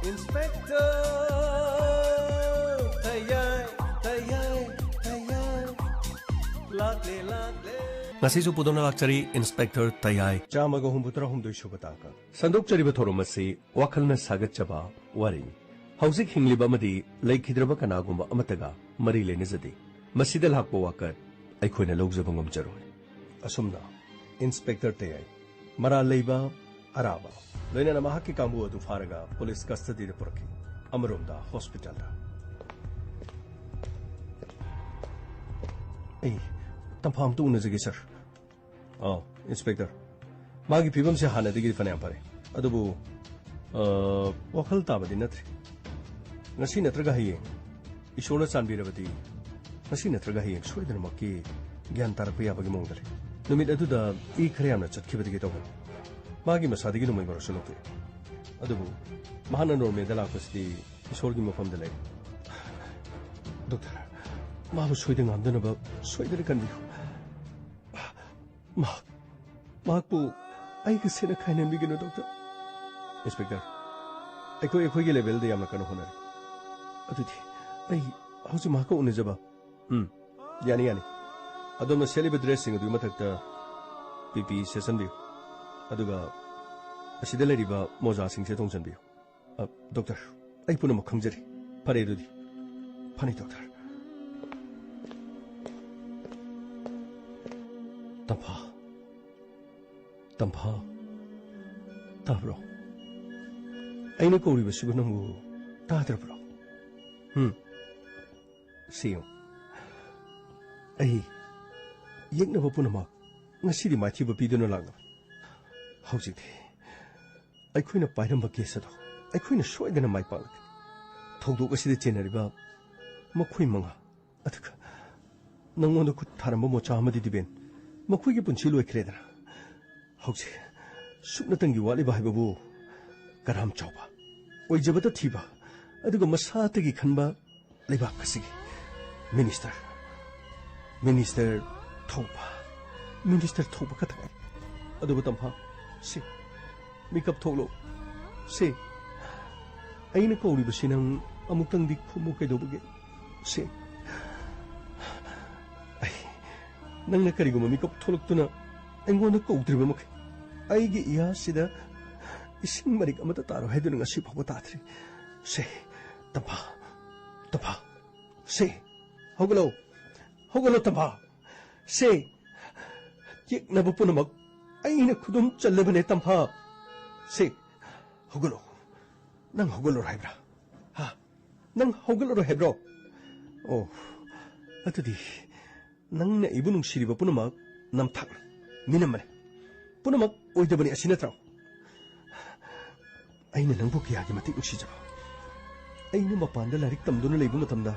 Inspector Tayay Lakle Ngasisu pudona lakchari Inspector Tayay Chamaga humbutra humdoi shubhataka Sandok chariba thoromasi wakhalna sagatchaba wari Hausik hingliba madi laikhidraba kanagumba amataga mari lenizadi Masida lakpo wakar aikhoina lawjaba ngamjaroi Asumna Inspector Tayay Mara leiba araba Loina namahaki kambu adu faraga police custody de porki Amarumda hospital da Ei Tampam tu unazagi sir Inspector Magi pibam se hana digi fane ampare Adubu wakhal tabadi natri Ngasi natraga hiye Ishona chanbirabadi Ngasi natraga hiye soidana makki gyan tarakpa yabagi mongdare Numit aduda I khare yamna chatkibadigi tawgan Magi masadigi numai barasu nokte Adubu mahana norme dala kwasdi Ishorgi mafamda lay Doctor Mabu soidang amdanaba soidari kandiyo Maakbu aiga sena kaina migino doctor Inspector Ekoi level de yamna kano honare Aduti ai hausi maaka unajaba Yani Adomna celiba dressing adu matakta PP session biyo Aduga asida leriba moza singse tongsan biyo Doctor ai puna makhangjari Pare adudi Pani doctor Tampha Tabro Aina kori basibu nangu Tadra bro Siyo Ai Yekna bapunamak Ngasidi machi bapiduna langa Haujiti Aikhoina pairamba kesado Aikhoina soidana mai palak Thogdok asida chenariba Makhoi manga Ataka Nangonda khut tharamba mocha amadi diben Makhoi ki punchi loikredana Hauji, suknatangi wali bahibabu karam chawba oijabata thiba aduga masatagi khanba leba kasigi minister thoba katha aduba tamha si makeup tholo si aina kawri basinang amuktang di khumu kaidobage si ai nangna kariguma makeup tholoktuna engona kawdriba mak Aigi iya sida ising marik amata taro haiduna ngasi phaba tatri se tapa se hogalo tapa se yek na bupunamak aina khudum challebane tampa se hogalo nang hogalo raibra ha nang hogalo raibro oh atudi nang na ibunung siriba punamak namthak minamane punamak oidabani asinatra aina nangbu kiyagi matik nuksijaba aina mapanda larik tamduna leibu matamda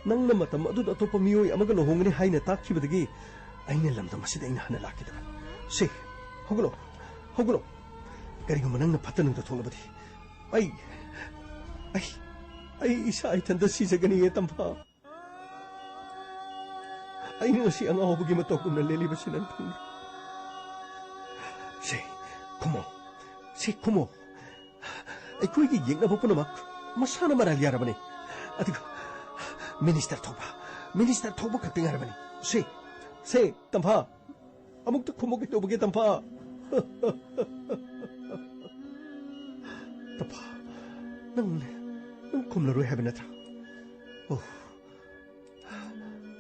nangna matam adu atopa miyoi amaga lohongani haina takhibadagi aina lamdam asida aina hana lakidaba se hogolo kariguma nangna phatanung da tholabadi ai isa ai thanda sijagani tampa aina si anga hobugi matokumna leli basinan thang Kumo. Aku ini yang apa pun mak, masana marali arah bani. Aduh, minister thoba ketinggalan bani. Se, tampa. Amuk tu kumo kita begitu tampa. Tampa, nang kumlaroi habinatra. Oh,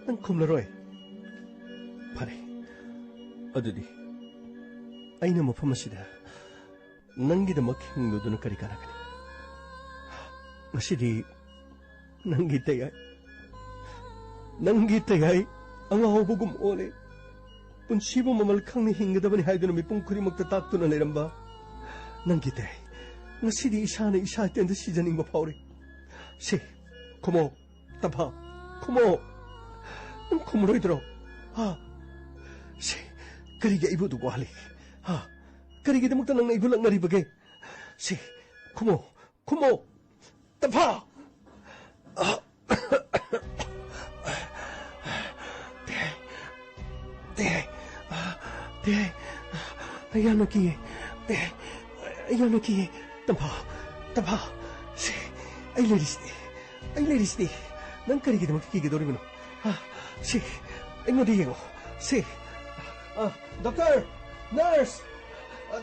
nang kumlaroi. Pare, aduh di. Aina mo pamasida nangi da making nuduna kari kanakani ngasidi nangi tayay ang ahobugum ole punsibo mamalkang ni hinga dabani haiduna mi pungkuri magtatakto na leramba nangi tayay ngasidi isa itenda sijaning mapauri si kumo tapa kumo nang kumuroy dro si kariga ibu dugo hali Karigi de mukta nang naibulak naribagay. Si, kumo, tapa! Ayan na kiye, tapa, si, ai ladies nang kari ki damak ki dori bino si ai no diego si doctor nurse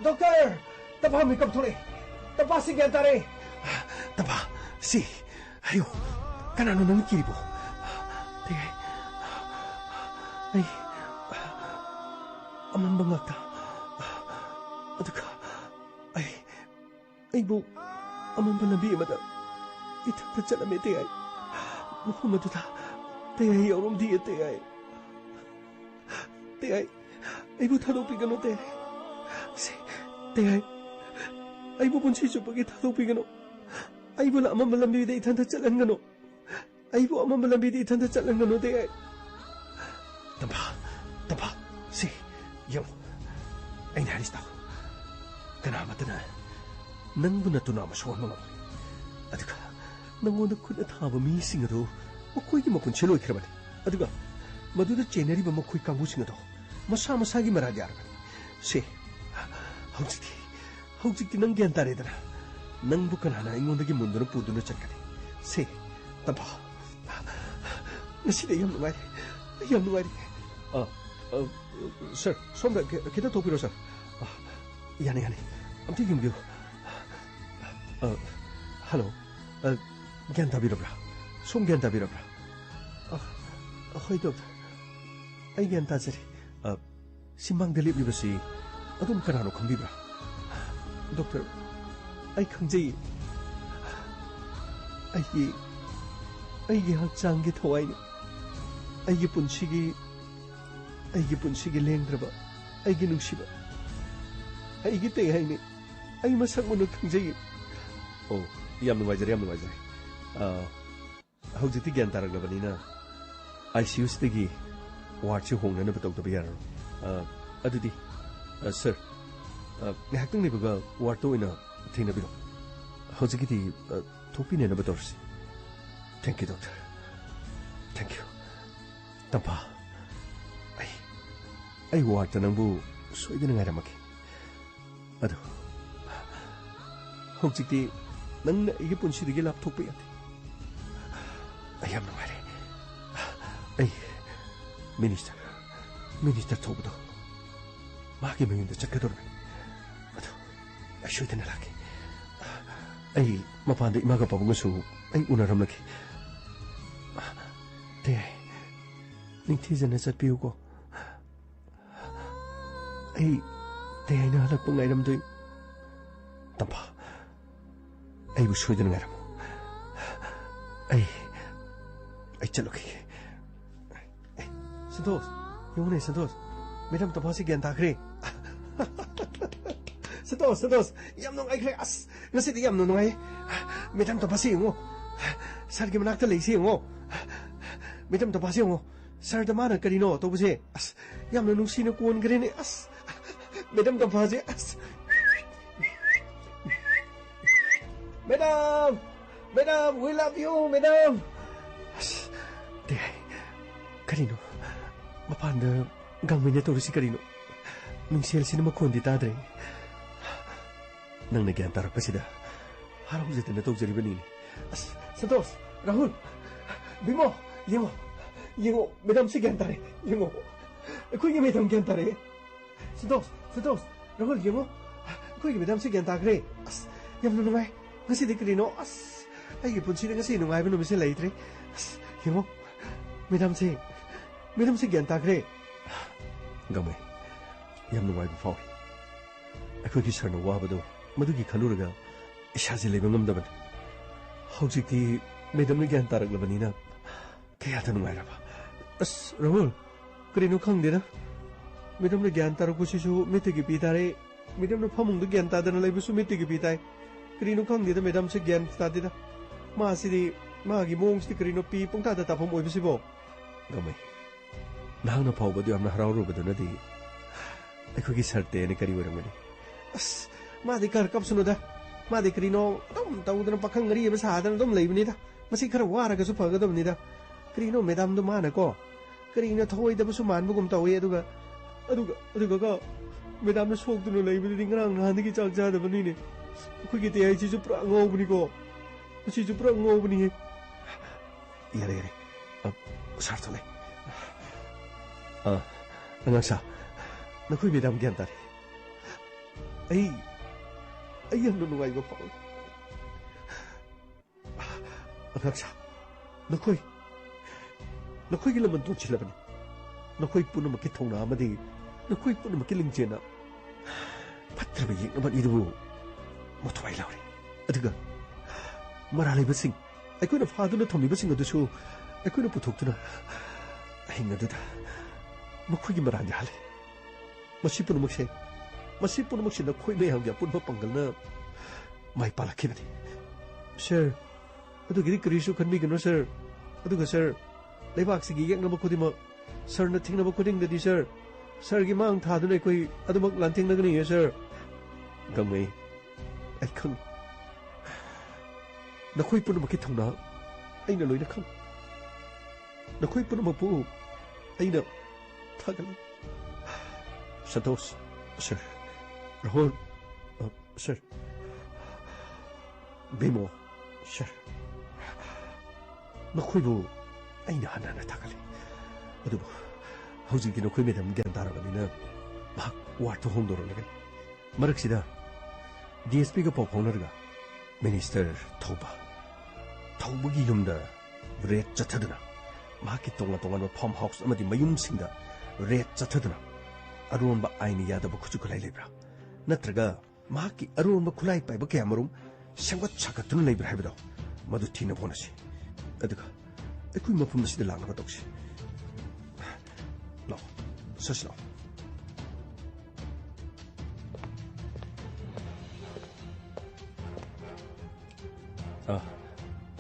doctor tapa mi kap thore tapa si gyan tare tapa si ayo kanano nang kiribo ai aman bangakta aduka ai bu aman banabi mada ita chalame te ai mufum aduta te ai yorom di te ai ai bu thado pigano te si te ai bu punchi chu pagi thado pigano ai bu la aman balambi de ithanta chalan gano ai bu aman balambi de ithanta chalan gano te ai tapa si yo ai narista kana matana nang bu na tuna ma shon ma aduka nangonda khuna thaba mi sing ado makoi gi makun cheloi khirabani aduga maduda chenari ba makoi kangu sing ado masa gi mara jar bani se hauji nang gyan tare dana nang bu kana na ingonda gi munduna puduna chakani se tapa nasi de yam nuai sir somda kita topiro sir yani I'm taking you hello gyan tabirabra som gyan tabirabra hoi doctor ai gyan tajari simbang delip libasi adum kanano khambibra doctor ai khangjai ai gi hakchang gi thawai ai gi punchigi lengdraba ai gi nungsiba ai gi te haini ai masak munu khangjai oh yam nuwajari hauji gyan taraglabani na ICU stigi ward chi hongna na batau tabi yaro adudi sir ngahaktung ni baga ward to ina thina biro hauji ki thopi ne na batorsi thank you doctor thank you tapa ai ward ta nangbu soidina ngairamaki adu hauji nang igi punsi digi laptop pe ati ayam no mare ai minister thobudo magi mayunda chakador adu ashoitena laki ai mapanda imaga pabungusu ai unaram laki te ningthijana chatpiu ko ai te aina halak pangairam doi tapa ai bu soidana ngaram ai chalo ki Santos madam to pasi gyan takre Santos yam nong ai kre as ngasi di yam nong ai madam to pasi ngo sar gi manak ta leisi ngo madam to pasi ngo sar da mana karino to buse as yam nong si no kon gre ne as madam to pasi as Madam, we love you, madam. Karino, mapanda gangmenya torisi karino. Ningsel sina makondi tadre. Nang nagyan tarak pa sida. Harap zita na tawjari banini. Santos, Rahul, Bimo, Yengo, madam si gantare, Yengo. Kuya madam gantare. Santos, Rahul, Yengo. Kuya madam si gantagre. Yam nunumay. Ngasi di karino as ay punsi na ngasi nung ayban numis laitre as himo madam si gyan takre gamay yam nung ayban fawi ako ki sar na wabado madugi khaluraga ishazi lebang ngamdaban hawjik ti madam ni gyan taraglabani na kaya tanong ayraba as Rahul karino khangde na madam ni gyan taragpusisu mitigi pitare madam na phamung da gyan tadana laibusu mitigi pitay Karino khangdida madam se gyan tadida masidi magi mongsti karino pi pungtada tapam oibisibo gamay nahang na phawbadu amna haraurubadu nadi aikogi sarte ne kari waramani as madi kar kap sunoda madi karino dum tawdana pakhang ngari ba sadana dum leibnida masi khara waraga su phagadamnida karino madam du mana ko karino thoi da su manbugum tawi aduga ga madam na sokdunu leibidi ngrang nandigi chak jada banini kuki te ai chisu pra ngobni ko ꯃꯁꯤꯁꯨ ꯄꯨꯔꯥ ꯉꯧꯕꯅꯤꯍꯦ ꯌꯥꯔꯦ ꯌꯥꯔꯦ ꯁꯥꯔ ꯊꯣꯛꯂꯦ ꯑꯉꯥꯡꯁꯥ ꯅꯈꯣꯏ madam ꯒ꯭ꯌꯥꯟ ꯇꯥꯔꯦ ꯑꯩ ꯌꯥꯝꯅ ꯅꯨꯡꯉꯥꯏꯕ ꯐꯥꯎꯏ ꯑꯉꯥꯡꯁꯥ ꯅꯈꯣꯏꯒꯤ ꯂꯃꯟ ꯇꯣꯟꯁꯤꯜꯂꯕꯅꯤ ꯅꯈꯣꯏ ꯄꯨꯝꯅꯃꯛꯀꯤ ꯊꯧꯅꯥ ꯑꯃꯗꯤ ꯅꯈꯣꯏ ꯄꯨꯝꯅꯃꯛꯀꯤ ꯂꯤꯡꯖꯦꯜꯅ ꯐꯠꯇ꯭ꯔꯕ ꯌꯦꯛꯅꯕ ꯑꯅꯤꯗꯨꯕꯨ ꯃꯊ꯭ꯋꯥꯏ ꯂꯥꯎꯔꯦ ꯑꯗꯨꯒ ꯃꯔꯥ ꯂꯩꯕꯁꯤꯡ ꯑꯩꯈꯣꯏꯅ ꯐꯥꯗꯨꯅ ꯊꯝꯂꯤꯕꯁꯤꯡ ꯑꯗꯨꯁꯨ ꯑꯩꯈꯣꯏꯅ ꯄꯨꯊꯣꯛꯇꯨꯅ ꯑꯍꯤꯡ ꯑꯗꯨꯗ ꯃꯈꯣꯏꯒꯤ ꯃꯔꯥꯜ ꯌꯥꯍꯜꯂꯦ ꯃꯁꯤ ꯄꯨꯝꯅꯃꯛꯁꯦ ꯅꯈꯣꯏ ꯃꯌꯥꯝꯒꯤ ꯑꯄꯨꯟꯕ ꯄꯥꯡꯒꯜꯅ ꯃꯥꯏ ꯄꯥꯛꯂꯛꯈꯤꯕꯅꯤ ꯁꯥꯔ ꯑꯗꯨꯒꯤꯗꯤ ꯀꯔꯤꯁꯨ ꯈꯟꯕꯤꯒꯅꯨ ꯁꯥꯔ ꯑꯗꯨꯒ ꯁꯥꯔ ꯂꯩꯕꯥꯛꯁꯤꯒꯤ ꯌꯦꯛꯅꯕ ꯈꯨꯗꯤꯡꯃꯛ ꯁꯥꯔꯅ ꯊꯦꯡꯅꯕ ꯈꯨꯗꯤꯡꯗꯗꯤ ꯁꯥꯔ ꯁꯥꯔꯒꯤ ꯃꯥꯡ ꯊꯥꯗꯨꯅ ꯑꯩꯈꯣꯏ ꯑꯗꯨꯃꯛ ꯂꯥꯟꯊꯦꯡꯅꯒꯅꯤꯌꯦ ꯁꯥꯔ ꯒꯪꯃꯩ ꯑꯩ ꯈꯪꯏ ꯅꯈꯣꯏ ꯄꯨꯝꯅꯃꯛꯀꯤ ꯊꯧꯅꯥ ꯑꯩꯅ ꯂꯣꯏꯅ ꯈꯪꯏ ꯅꯈꯣꯏ ꯄꯨꯝꯅꯃꯛꯄꯨ ꯑꯩꯅ ꯊꯥꯒꯠꯂꯤ ꯁꯟꯇꯣꯁ ꯁꯥꯔ ꯔꯥꯍꯨꯜ ꯁꯥꯔ ꯕꯤꯃꯣ ꯁꯥꯔ ꯅꯈꯣꯏꯕꯨ ꯑꯩꯅ ꯍꯟꯅ ꯊꯥꯒꯠꯂꯤ ꯑꯗꯨꯕꯨ ꯍꯧꯖꯤꯛꯇꯤ ꯅꯈꯣꯏ ꯃꯦꯗꯥꯝ ꯒ꯭ꯌꯥꯟ ꯇꯥꯔꯕꯅꯤꯅ ꯃꯍꯥꯛ ꯋꯥꯔꯗꯇ ꯍꯣꯡꯗꯣꯔꯛꯂꯒꯅꯤ ꯃꯔꯛꯁꯤꯗ DSPꯒ ꯄꯥꯎ ꯐꯥꯎꯅꯔꯒ ꯃꯤꯅꯤꯁꯇꯔ ꯊꯧꯕꯒꯤ ꯌꯨꯝꯗ ꯔꯦꯠ ꯆꯠꯊꯗꯨꯅ ꯃꯍꯥꯛꯀꯤ ꯇꯣꯉꯥꯟ ꯇꯣꯉꯥꯟꯕ ꯐꯥꯔꯝ ꯍꯥꯎꯁ ꯑꯃꯗꯤ ꯃꯌꯨꯝꯁꯤꯡꯗ ꯔꯦꯠ ꯆꯠꯊꯗꯨꯅ ꯑꯔꯣꯟꯕ ꯑꯥꯏꯟ ꯌꯥꯗꯕ ꯈꯨꯠꯁꯨ ꯈꯨꯠꯂꯥꯏ ꯂꯩꯕ꯭ꯔꯥ ꯅꯠꯇ꯭ꯔꯒ ꯃꯍꯥꯛꯀꯤ ꯑꯔꯣꯟꯕ ꯈꯨꯠꯂꯥꯏ ꯄꯥꯏꯕ ꯀꯌꯥꯃꯔꯨꯝ ꯁꯦꯝꯒꯠ ꯁꯥꯒꯠꯇꯨꯅ ꯂꯩꯕ꯭ꯔꯥ ꯍꯥꯏꯕꯗꯣ ꯃꯗꯨ ꯊꯤꯅꯕ ꯍꯣꯠꯅꯁꯤ ꯑꯗꯨꯒ ꯑꯩꯈꯣꯏ ꯃꯐꯝ ꯑꯁꯤꯗ ꯂꯥꯛꯅꯕ ꯇꯧꯁꯤ ꯂꯥꯛꯑꯣ ꯁꯁ ꯂꯥꯛꯑꯣ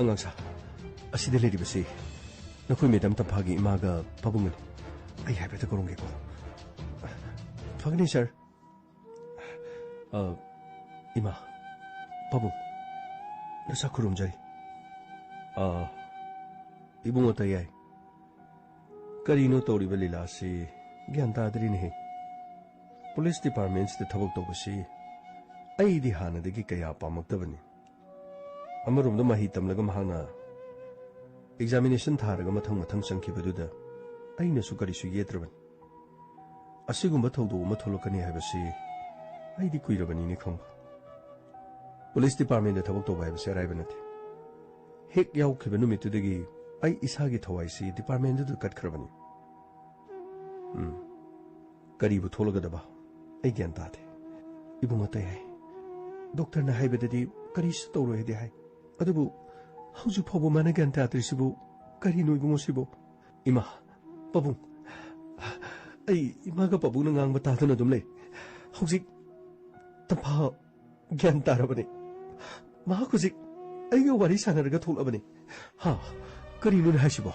ꯑꯉꯥꯡꯁꯥ ꯑꯁꯤꯗ ꯂꯩꯔꯤꯕꯁꯤ ꯅꯈꯣꯏ ꯃꯦꯗꯥꯝ ꯇꯝꯐꯥꯒꯤ ꯏꯃꯥꯒ ꯄꯥꯕꯨꯡꯒꯅꯤ ꯑꯩ ꯍꯥꯏꯐꯦꯠꯇ ꯀꯧꯔꯝꯒꯦꯀꯣ ꯐꯒꯅꯤ ꯁꯥꯔ ꯏꯃꯥ ꯄꯥꯕꯨꯡ ꯅꯁꯥ ꯈꯨꯔꯨꯝꯖꯔꯤ ꯏꯕꯨꯡꯉꯣ ꯇꯌꯥꯏ ꯀꯔꯤꯅꯣ ꯇꯧꯔꯤꯕ ꯂꯤꯂꯥꯁꯤ ꯒ꯭ꯌꯥꯟ ꯇꯥꯗ꯭ꯔꯤꯅꯦꯍꯦ ꯄꯨꯂꯤꯁ ꯗꯤꯄꯥꯔꯠꯃꯦꯟꯁꯤꯗ ꯊꯕꯛ ꯇꯧꯕꯁꯤ ꯑꯩꯗꯤ ꯍꯥꯟꯅꯗꯒꯤ ꯀꯌꯥ ꯄꯥꯝꯃꯛꯇꯕꯅꯤ ꯑꯃꯔꯣꯝꯗ ꯃꯍꯩ ꯇꯝꯂꯒ ꯃꯍꯥꯛꯅ ꯑꯦꯛꯖꯥꯃꯤꯅꯦꯁꯟ ꯊꯥꯔꯒ ꯃꯊꯪ ꯆꯪꯈꯤꯕꯗꯨꯗ ꯑꯩꯅꯁꯨ ꯀꯔꯤꯁꯨ ꯌꯦꯠꯇ꯭ꯔꯕꯅꯤ ꯑꯁꯤꯒꯨꯝꯕ ꯊꯧꯗꯣꯛ ꯑꯃ ꯊꯣꯛꯂꯛꯀꯅꯤ ꯍꯥꯏꯕꯁꯤ ꯑꯩꯗꯤ ꯀꯨꯏꯔꯕꯅꯤꯅꯦ ꯈꯪꯕ ꯄꯨꯂꯤꯁ ꯗꯤꯄꯥꯔꯠꯃꯦꯟꯗ ꯊꯕꯛ ꯇꯧꯕ ꯍꯥꯏꯕꯁꯤ ꯑꯔꯥꯏꯕ ꯅꯠꯇꯦ ꯍꯦꯛ ꯌꯥꯎꯈꯤꯕ ꯅꯨꯃꯤꯠꯇꯨꯗꯒꯤ ꯑꯩ ꯏꯁꯥꯒꯤ ꯊꯋꯥꯏꯁꯤ ꯗꯤꯄꯥꯔꯠꯃꯦꯟꯗꯨꯗ ꯀꯠꯈ꯭ꯔꯕꯅꯤ ꯀꯔꯤꯕꯨ ꯊꯣꯛꯂꯒꯗꯕ ꯑꯩ ꯒ꯭ꯌꯥꯟ ꯇꯥꯗꯦ ꯏꯕꯨꯡ ꯑꯇꯩ ꯍꯥꯏ ꯗꯣꯛꯇꯔꯅ ꯍꯥꯏꯕꯗꯗꯤ ꯀꯔꯤꯁꯨ ꯇꯧꯔꯣꯏꯗꯤ ꯍꯥꯏ ꯑꯗꯨꯕꯨ ꯍꯧꯖꯤꯛ ꯐꯥꯎꯕ ꯃꯥꯅ ꯒ꯭ꯌꯥꯟ ꯇꯥꯗ꯭ꯔꯤꯁꯤꯕꯨ ꯀꯔꯤꯅꯣ ꯏꯕꯨꯡꯉꯣ ꯁꯤꯕꯨ ꯏꯃꯥ ꯄꯥꯕꯨꯡ ꯑꯩ ꯏꯃꯥꯒ ꯄꯥꯕꯨꯡꯅ ꯉꯥꯡꯕ ꯇꯥꯗꯨꯅ ꯑꯗꯨꯝ ꯂꯩ ꯍꯧꯖꯤꯛ ꯇꯝꯐꯥ ꯒ꯭ꯌꯥꯟ ꯇꯥꯔꯕꯅꯤ ꯃꯍꯥꯛ ꯍꯧꯖꯤꯛ ꯑꯩꯒ ꯋꯥꯔꯤ ꯁꯥꯟꯅꯔꯒ ꯊꯣꯛꯂꯕꯅꯤ ꯀꯔꯤꯅꯣꯅꯦ ꯍꯥꯏꯁꯤꯕꯣ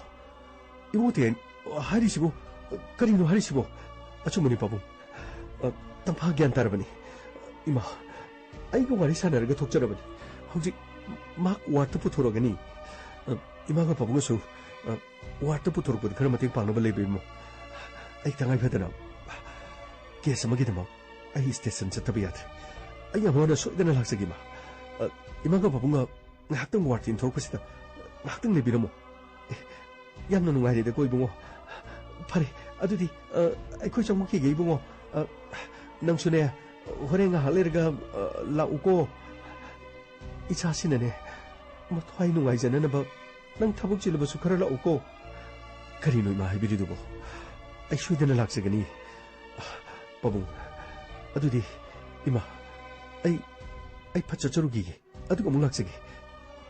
ꯏꯕꯨꯡ ꯇꯦꯟ ꯍꯥꯏꯔꯤꯁꯤꯕꯨ ꯀꯔꯤꯅꯣ ꯍꯥꯏꯔꯤꯁꯤꯕꯣ ꯑꯆꯨꯝꯕꯅꯤ ꯄꯥꯕꯨꯡ ꯇꯝꯐꯥ ꯒ꯭ꯌꯥꯟ ꯇꯥꯔꯕꯅꯤ 이마, 아이고 말이 사나르가 독자라버니. 혹시 막 와트 부토러가니 이마가 바보가서 와트 부토러거든. 그런 마팅 방법을 내비면 아이 당할 페더나. 계속 먹이더만. 아이 스테이션 잡다비야트. 아이 아무나 소이다는 학생이마. 이마가 바보가 학등 와트인 돌고시다. 학등 내비는 뭐. 얌노 누가이데 고이봉어. 파리 아두디 아이코 좀 먹게 이봉어. 낭수네 호랭아 할레르가 라우고 이차시네네 뭐 토이 누가이잖아 뭐 낭 타복질러서 그럴 라우고 그리노 이마 하이비리도고 아이 슈이드는 락세가니 바봉 아두디 이마 아이 파쩌쩌루기 아두가 뭉락세기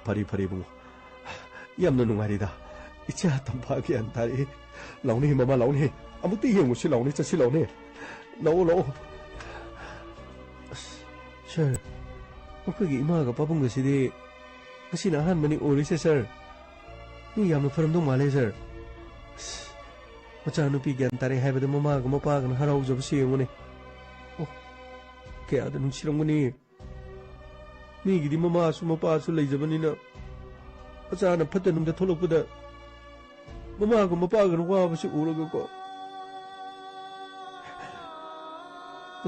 파리 봉 얌노 누가리다 이제 하던 파기 안 다리 라우니 마마 라우니 아무때 이행무시 라우니 짜시 라우니 라오 Sir, okay, imaga papung gasidi kasi nahan mani uli siya, sir. Ni yam na faramdong mali, sir. Macam pigyan tari hai bada mamaga mapaga na haraw jab siya mo ni. Oh, kaya ada nung sirang mo ni. Ni gidi mamaso mapaso lay jaban ni na. Macam na pata nung datulog po da. Mamaga mapaga na waba siya ulag ako.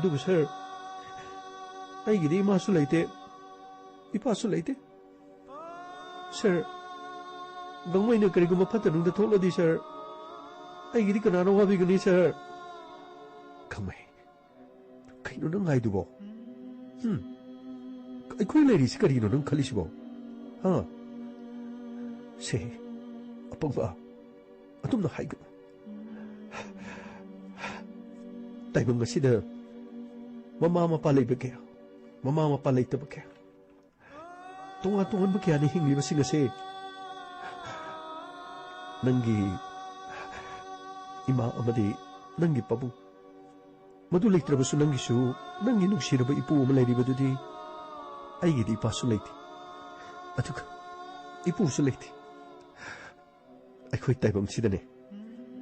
Ito ko, sir. ꯑꯩꯒꯤꯗꯤ ꯏꯃꯥꯁꯨ ꯂꯩꯇꯦ ꯏꯄꯥꯁꯨ ꯂꯩꯇꯦ Sir, gawin na kari gumapata nung datolo di, sir. Ay, hindi ka nanawabi gani, sir. Kamay, kayo nang ngay dubo. Ay, kuya lady si karino nang kalis mo. Ha? Si, apang ba? Atom na hay ka. Tayo mga sida, mamamapalay ba kaya? Mamamapalay ta ba kaya? Tunga-tungan ba kaya ni hingli ba si Nanggi, ima amadi, nanggi pabu. Madulik trabaso nanggi su, nanggi nung sira ba ipu umalay di ba dudi? Ay gidi ipasulayti. Atuk, ipusulayti. Ay ko'y tayo bang sida ne?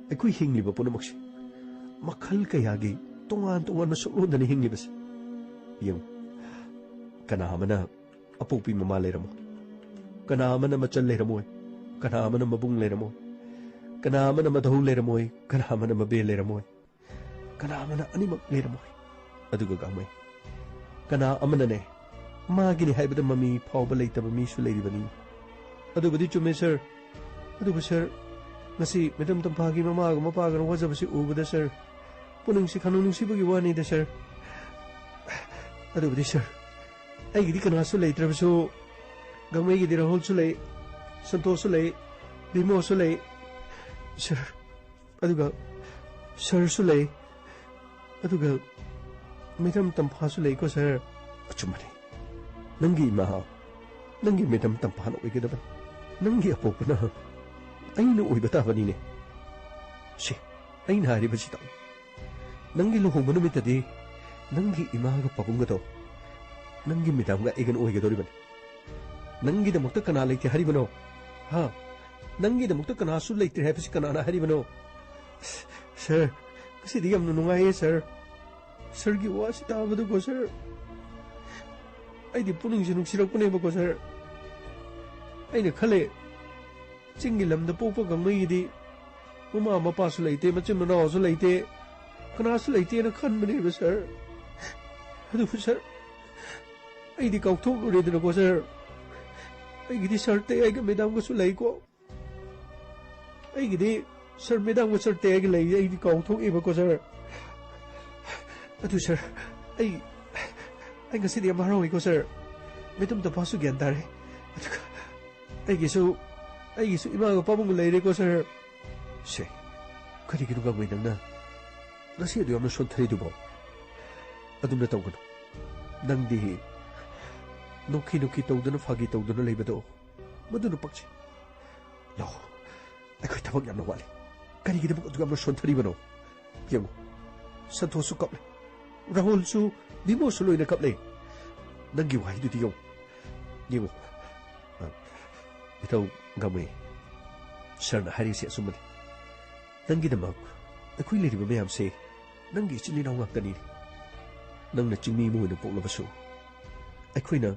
Ay ko'y hingli ba po na magsi? Makal kayagi, tungan-tungan na sulo na ni hingli ba siya? Yung, kanahaman na, apupi mamalay mo. Kanahaman na matsalay mo eh. Kanahaman na mabunglay mo. Kanahaman na madahulay mo eh. Kanahaman na mabilay mo eh. Kanahaman na animaglay mo eh. Aduga gamay. Kanahaman na ne. Magini ba na mami paubalay ta mami sulay di ba ni? Aduga di chume sir. Aduga sir. Nasi medam tampagi mamaga mapagan waza ba si uba da sir. Punong si kanunong si bagiwani da sir. Aduga di sir. Ay gidi ka na sulay trabaso. Gamay gidi rahol sulay. Santo sulay. Bimo sulay. Sir. Aduga. Sir sulay. Aduga. Medam tampa sulay ko sir. Achumari. Nanggi maha. Nanggi medam tampa na uwi ka daban. Nanggi apo pa na. Ay nauwi ba tawa nini? Si. Ay nahari ba si tao? Nanggi luhong mo namin tadi. Nanggi imaga papunga to. Nanggi medam nga igan uwi ka doon. Nanggi na magta kanalay ti hari ba no? Ha? Nanggi na magta kanasulay ti hepa si kanana hari ba no? Sir. Kasi di am nunungay sir. Sir giwa si tawa ba ko sir? Ay di puning sinong sirag po na iba ko sir. Ay nakali. Singilam na po pag ang may di. Umama pa sulay ti. Matsim na ako sulay ti. Kana sulay ti na kan man iba sir. Ano po sir? Ay di kautok ulit na ko sir. Ay gidi sir te ay gamidam ko sulay ko. Ay gidi sir midam ko sir te ay galay. Ay di kautok iba ko sir. Ano sir? Ay kasi di amaraw ko sir. Medam da paso gyantare. Ay giso imaga pa mong layre ko sir. Siya, kani ginugagawin lang na. Nasiya di am na sontari do ba? Adum na tawag ko. Nang di, nung kinukitaw doon na fagitaw doon na layba do. Madunong pagsi. No, ay ko'y tawag yan na wali. Kani ginugagawin am na sontari ba no? Yang, santoso kaple. Rahul su, di mo suloy na kaple. Nang giwahi do di yung. Yung, itaw gamay. Sir na hari siya sumali. Nang ginamag, ako'y liri ba mayam say, nang gisilinaw nga kanini. Nang nachingmi mo inapok na baso. Ako'y na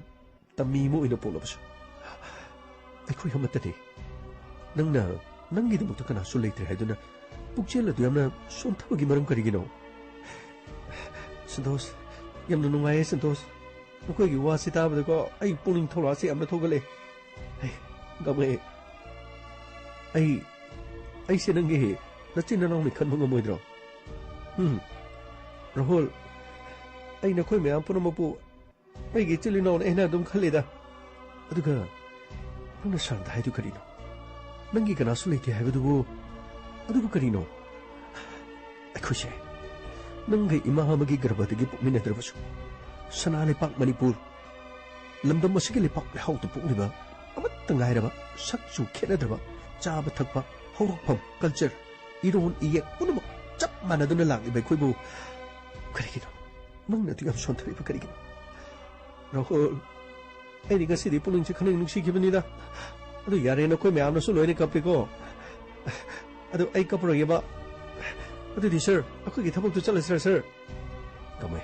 tami mo inapok na baso. Ako'y hamatani. Nang ginamag ta ka na so later hay doon na pugsyala doon na sonta magimarang kariginaw. Santos, yam nunungay Santos. Ako'y giwa si tabad ko, ay puning tola si am na togali. Ay, gamay. Ay sinanggihi. Natsinanaw ni kan mga moidro. Rahul. Ay nakoy may ampo naman po. Ay gitsilinaw na enadong kalida. Ado ka. Nang nasarang tayo do karino. Nanggi ka nasulit ti hayo do. Ado ka karino. Ay ko siya. Nanggay imaha magigarba tigi po minadrabas. Sanalipak Manipur. Lamdam mo sige lipak lihaw to po di ba? Amat tangay na ba? Saksu kena na ba? Tsaba tagpa. Hawrakpam. Culture. Iroon iyak. Puno mo. Tsap mana doon na lang. Iba'y ko'y mo. Karigino. Nang nating ang sontari pa karigino. Rahul. Ay di kasi di punong siya kanang nagsigiban nila. Ano yari na ko'y may am na suloy ni kape ko. Ano ay kaparang yaba. Ano di sir. Ako kitabag to sila sir. Kamay.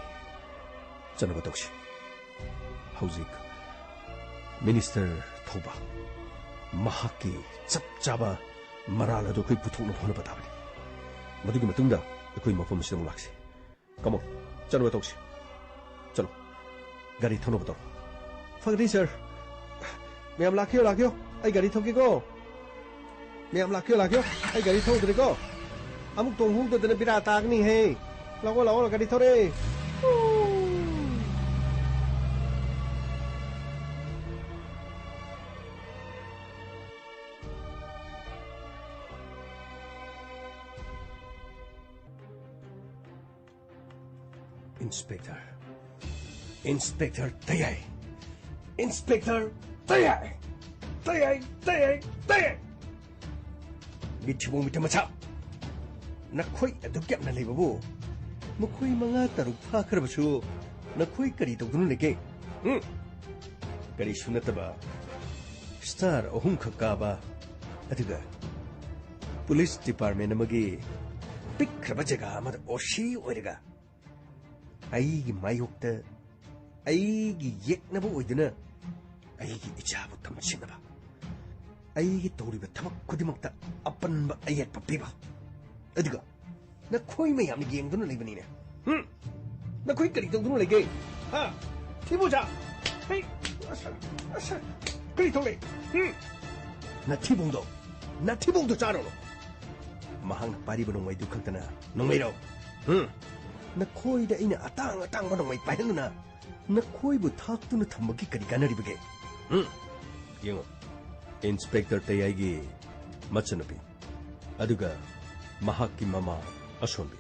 Saan na ba siya? Hauzik. Minister Thoba. Mahaki. Tsap-tsaba. Marala do ko'y putok na po na patawin. Madugi matunda. Ako'y mapamasi ng laksi. Come on. Saan na ba siya? Chalo. Gari tano ba to? Fagdi sir. May am lakyo. ai gari thoki ko mẹ lakyo ai gari thau dre ko amuk tong hung to dene bira tak ni he lawo gari thore Inspector Tayay! Inspector Tayay! Tayay! Mitibong mitamacha! Nakoy adugyap na libabu. Makoy mga tarug pakarabasu. Nakoy karito dunulike. Kari sunataba. Star ohum kakaba. Aduga. Police Department namagi. Pikraba jaga amad oshi oiraga. Aigi mayokta. Aigi yeknaba oiduna. Aigi ichabu tamchinaba. Aigi tauriba tabak kudimakta apanba ayekpa piba. Aduga. Nakoy mayamni gengduna libanina. Nakoy karito dunu lege. Ha. Tibuja. Hey. Asa. Karito le. Natibongdo charo. Mahang pariba nung may dukag na. Nung may raw. Nakoy da ina atang ba nung may pahin na. Nakoy bu thaktu na thambagi kari kanari bage. Yung Inspector Tayaygi Machanapi. Aduga mahakki mama asombi.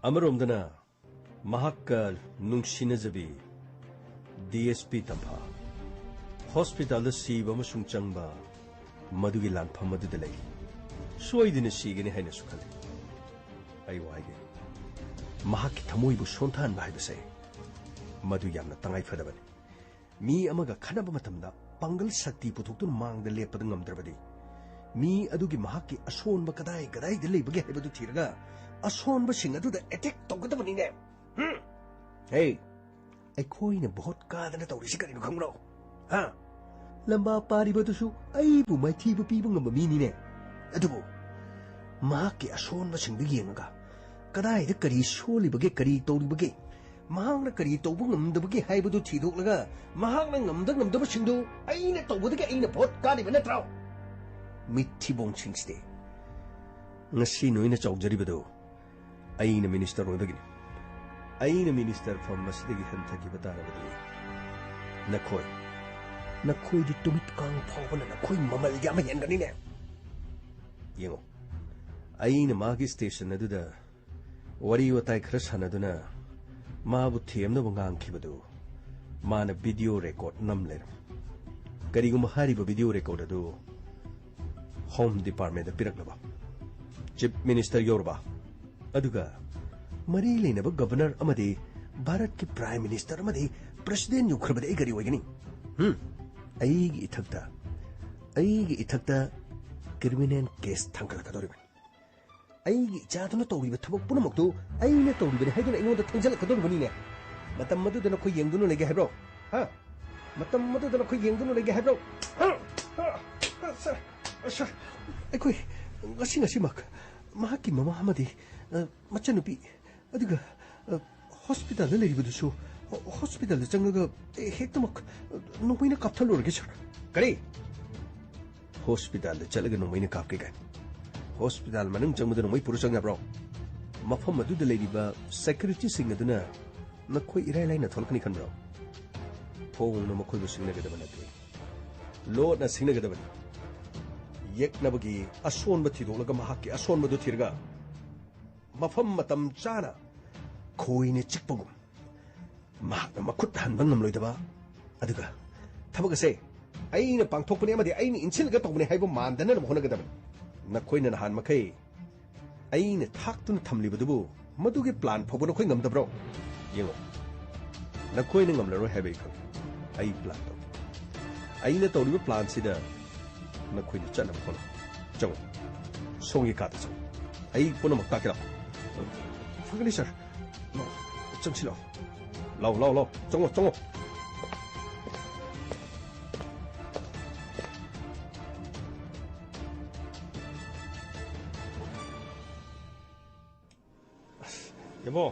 Amaromdana mahakka nungshinazabi DSP tampa. Hospital siba masung changba madugi lanpham maduda lay. Soidina sigani haina sukhali. Ai waige. Mahakki thamoibu sonthan ba haibase. Madu yamna tangai fadabani. Mi amaga khanaba matamda pangal sakti puthoktu mangda leppada ngamdrabadi. Mi adugi mahakki asonba kadai de lebage haibadu thiraga asonba sing aduda attack tawgadabani ne. Hey, aikoina bahut kadana tawrisi karino khangro. Ha? Lamba paribatusu aibu maithibu pibu ngamba mini ne. Adubu mahakki asonba singda yengaga kadai de kari solibage kari tawribage mahangna kari tawbu ngamdabage haibadu thidolaga mahangna ngamdaba singdu aina tawbudage aina bahut kaniba natraw. Mithibong singste ngasi noina chawjaribado aina minister odagini aina minister from masdagi hantaki batarabadi nakoi di tumit kang phawna nakoi mamal yama yangani ne yengo aina magi station aduda wari watai khara sanaduna mabu themna bangang khibadu mana video record namler karigum hariba video record adu Home Department piraklaba Chief Minister Yorba aduga mari leinaba Governor amadi Bharat ki Prime Minister amadi President yukhrbade ai gari oigani aigi ithakta criminal case thangkalakadoriba aigi chaduna tawriba thabak punamaktu aina tawribani haiduna ingoda thangjalakadoribani ne matam madudana khoi yengduna lege haibro ha matam madudana khoi yengduna lege haibro Sir, aikoy ngasi mak mahakki mama amadi machanupi aduga hospital da leribadusu hospital da changaga hektamak nomoina kapthalorge sir kare hospital da chalaga nomoina kapke ga hospital manung changmada nomoi purusanga bro mafam adu da leriba security sing aduna nakoi irai laina tholkani khan bro phong no makoi bu singna ga dabana lo na singna ga dabani yeknabagi asonba thidolaga mahakki asonba du thirga mafam matam chana khoine chikpagum mahakna makhut hanba ngamloidaba aduga thabagase aina pangthokpani amadi aina inchilga tawbani haiba mandana mohonagadaban nakhoina nahan makai aina thaktuna thamlibadubu madugi plan phobona khoi ngamdabro yengo nakhoina ngamlaro haibai khang ai plan to aina tawriba plan sida nakoi ni chana kono chong songi kata chong ai pono makta kira fagani sir no changchilo lao chongo yabo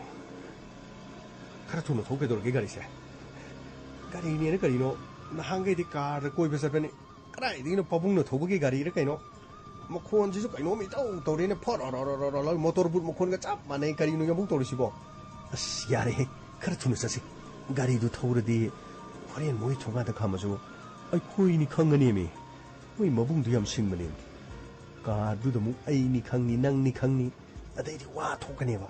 kara tuno thoke dor ge gari se gari ni ne gari no na hangai di car koi besa bani ꯀꯗꯥꯏꯗꯒꯤꯅꯣ ꯄꯥꯕꯨꯡꯅ ꯊꯧꯕꯒꯤ ꯒꯥꯔꯤꯔ ꯀꯩꯅꯣ ꯃꯈꯣꯟꯁꯤꯁꯨ ꯀꯩꯅꯣꯝ ꯏꯇꯧ ꯇꯧꯔꯦꯅꯦ four motor ꯕꯨꯠ ꯃꯈꯣꯟꯒ ꯆꯞ ꯃꯥꯟꯅꯩ ꯀꯔꯤꯅꯣ ꯌꯥꯝꯕꯨꯡ ꯇꯧꯔꯤꯁꯤꯕꯣ ꯑꯁ ꯌꯥꯔꯦꯍꯦ ꯈꯔ ꯊꯨꯅ ꯆꯠꯁꯤ ꯒꯥꯔꯤꯗꯨ ꯊꯧꯔꯗꯤ ꯍꯣꯔꯦꯟ ꯃꯣꯏ ꯊꯣꯡꯒꯥꯟꯗ ꯈꯥꯝꯃꯁꯨ ꯑꯩꯈꯣꯏꯅꯤ ꯈꯪꯒꯅꯦꯃꯤ ꯃꯣꯏ ꯃꯕꯨꯡꯗꯨ ꯌꯥꯝ ꯁꯤꯡꯕꯅꯦꯃꯤ ꯀꯥꯔꯗꯨꯗ ꯑꯃꯨꯛ ꯑꯩꯅꯤ ꯈꯪꯅꯤ ꯅꯪꯅꯤ ꯈꯪꯅꯤ ꯑꯗꯩꯗꯤ ꯋꯥ ꯊꯣꯛꯀꯅꯦꯕ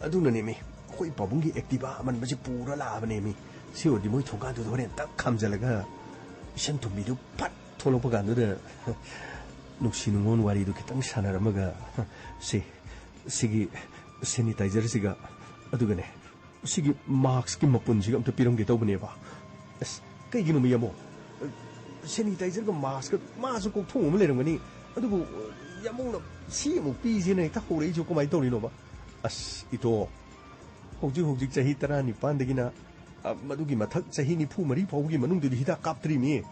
ꯑꯗꯨꯅꯅꯦꯃꯤ ꯑꯩꯈꯣꯏ ꯄꯥꯕꯨꯡꯒꯤ ꯑꯦꯛꯇꯤꯚꯥ ꯑꯃꯟꯕꯁꯤ ꯄꯨꯔ ꯂꯥꯛꯑꯕꯅꯦꯃꯤ ꯁꯤ ꯑꯣꯏꯔꯗꯤ ꯃꯣꯏ ꯊꯣꯡꯒꯥꯟꯗꯨꯗ ꯍꯣꯔꯦꯟ ꯇꯛ ꯈꯥꯝꯖꯜꯂꯒ ꯏꯆꯟ ꯇꯣꯝꯕꯤꯗꯨ ꯐꯠ ꯊꯣꯛꯂꯛꯄ ꯀꯥꯟꯗꯨꯗ ꯅꯨꯡꯁꯤ ꯅꯨꯡꯉꯣꯟ ꯋꯥꯔꯤꯗꯨ ꯈꯤꯇꯪ ꯁꯥꯟꯅꯔꯝꯃꯒ ꯁꯤꯒꯤ ꯁꯦꯅꯤꯇꯥꯏꯖꯔꯁꯤꯒ ꯑꯗꯨꯒꯅꯦ ꯁꯤꯒꯤ ꯃꯥꯛꯁꯀꯤ ꯃꯄꯨꯟꯁꯤꯒ ꯑꯝꯇ ꯄꯤꯔꯝꯒꯦ ꯇꯧꯕꯅꯦꯕ ꯑꯁ ꯀꯩꯒꯤꯅꯣ ꯃꯤ ꯑꯃꯣ ꯁꯦꯅꯤꯇꯥꯏꯖꯔꯒ ꯃꯥꯛꯁꯀ ꯃꯥꯁꯨ ꯀꯣꯛꯊꯣꯡ ꯑꯃ ꯂꯩꯔꯝꯒꯅꯤ ꯑꯗꯨꯕꯨ ꯌꯥꯝꯃꯨꯡꯅ ꯁꯤ ꯑꯃꯨꯛ ꯄꯤꯁꯦꯅ ꯍꯦꯛꯇ ꯍꯧꯔꯛꯏꯁꯨ ꯀꯃꯥꯏꯅ ꯇꯧꯔꯤꯅꯣꯕ ꯑꯁ ꯏꯇꯣ ꯍꯧꯖꯤꯛ ꯆꯍꯤ 19ꯗꯒꯤꯅ ꯃꯗꯨꯒꯤ ꯃꯊꯛ ꯆꯍꯤ 94 ꯐꯥꯎꯕꯒꯤ ꯃꯅꯨꯡꯗꯗꯤ ꯍꯤꯗꯥꯛ ꯀꯥꯞꯇ꯭ꯔꯤꯃꯤ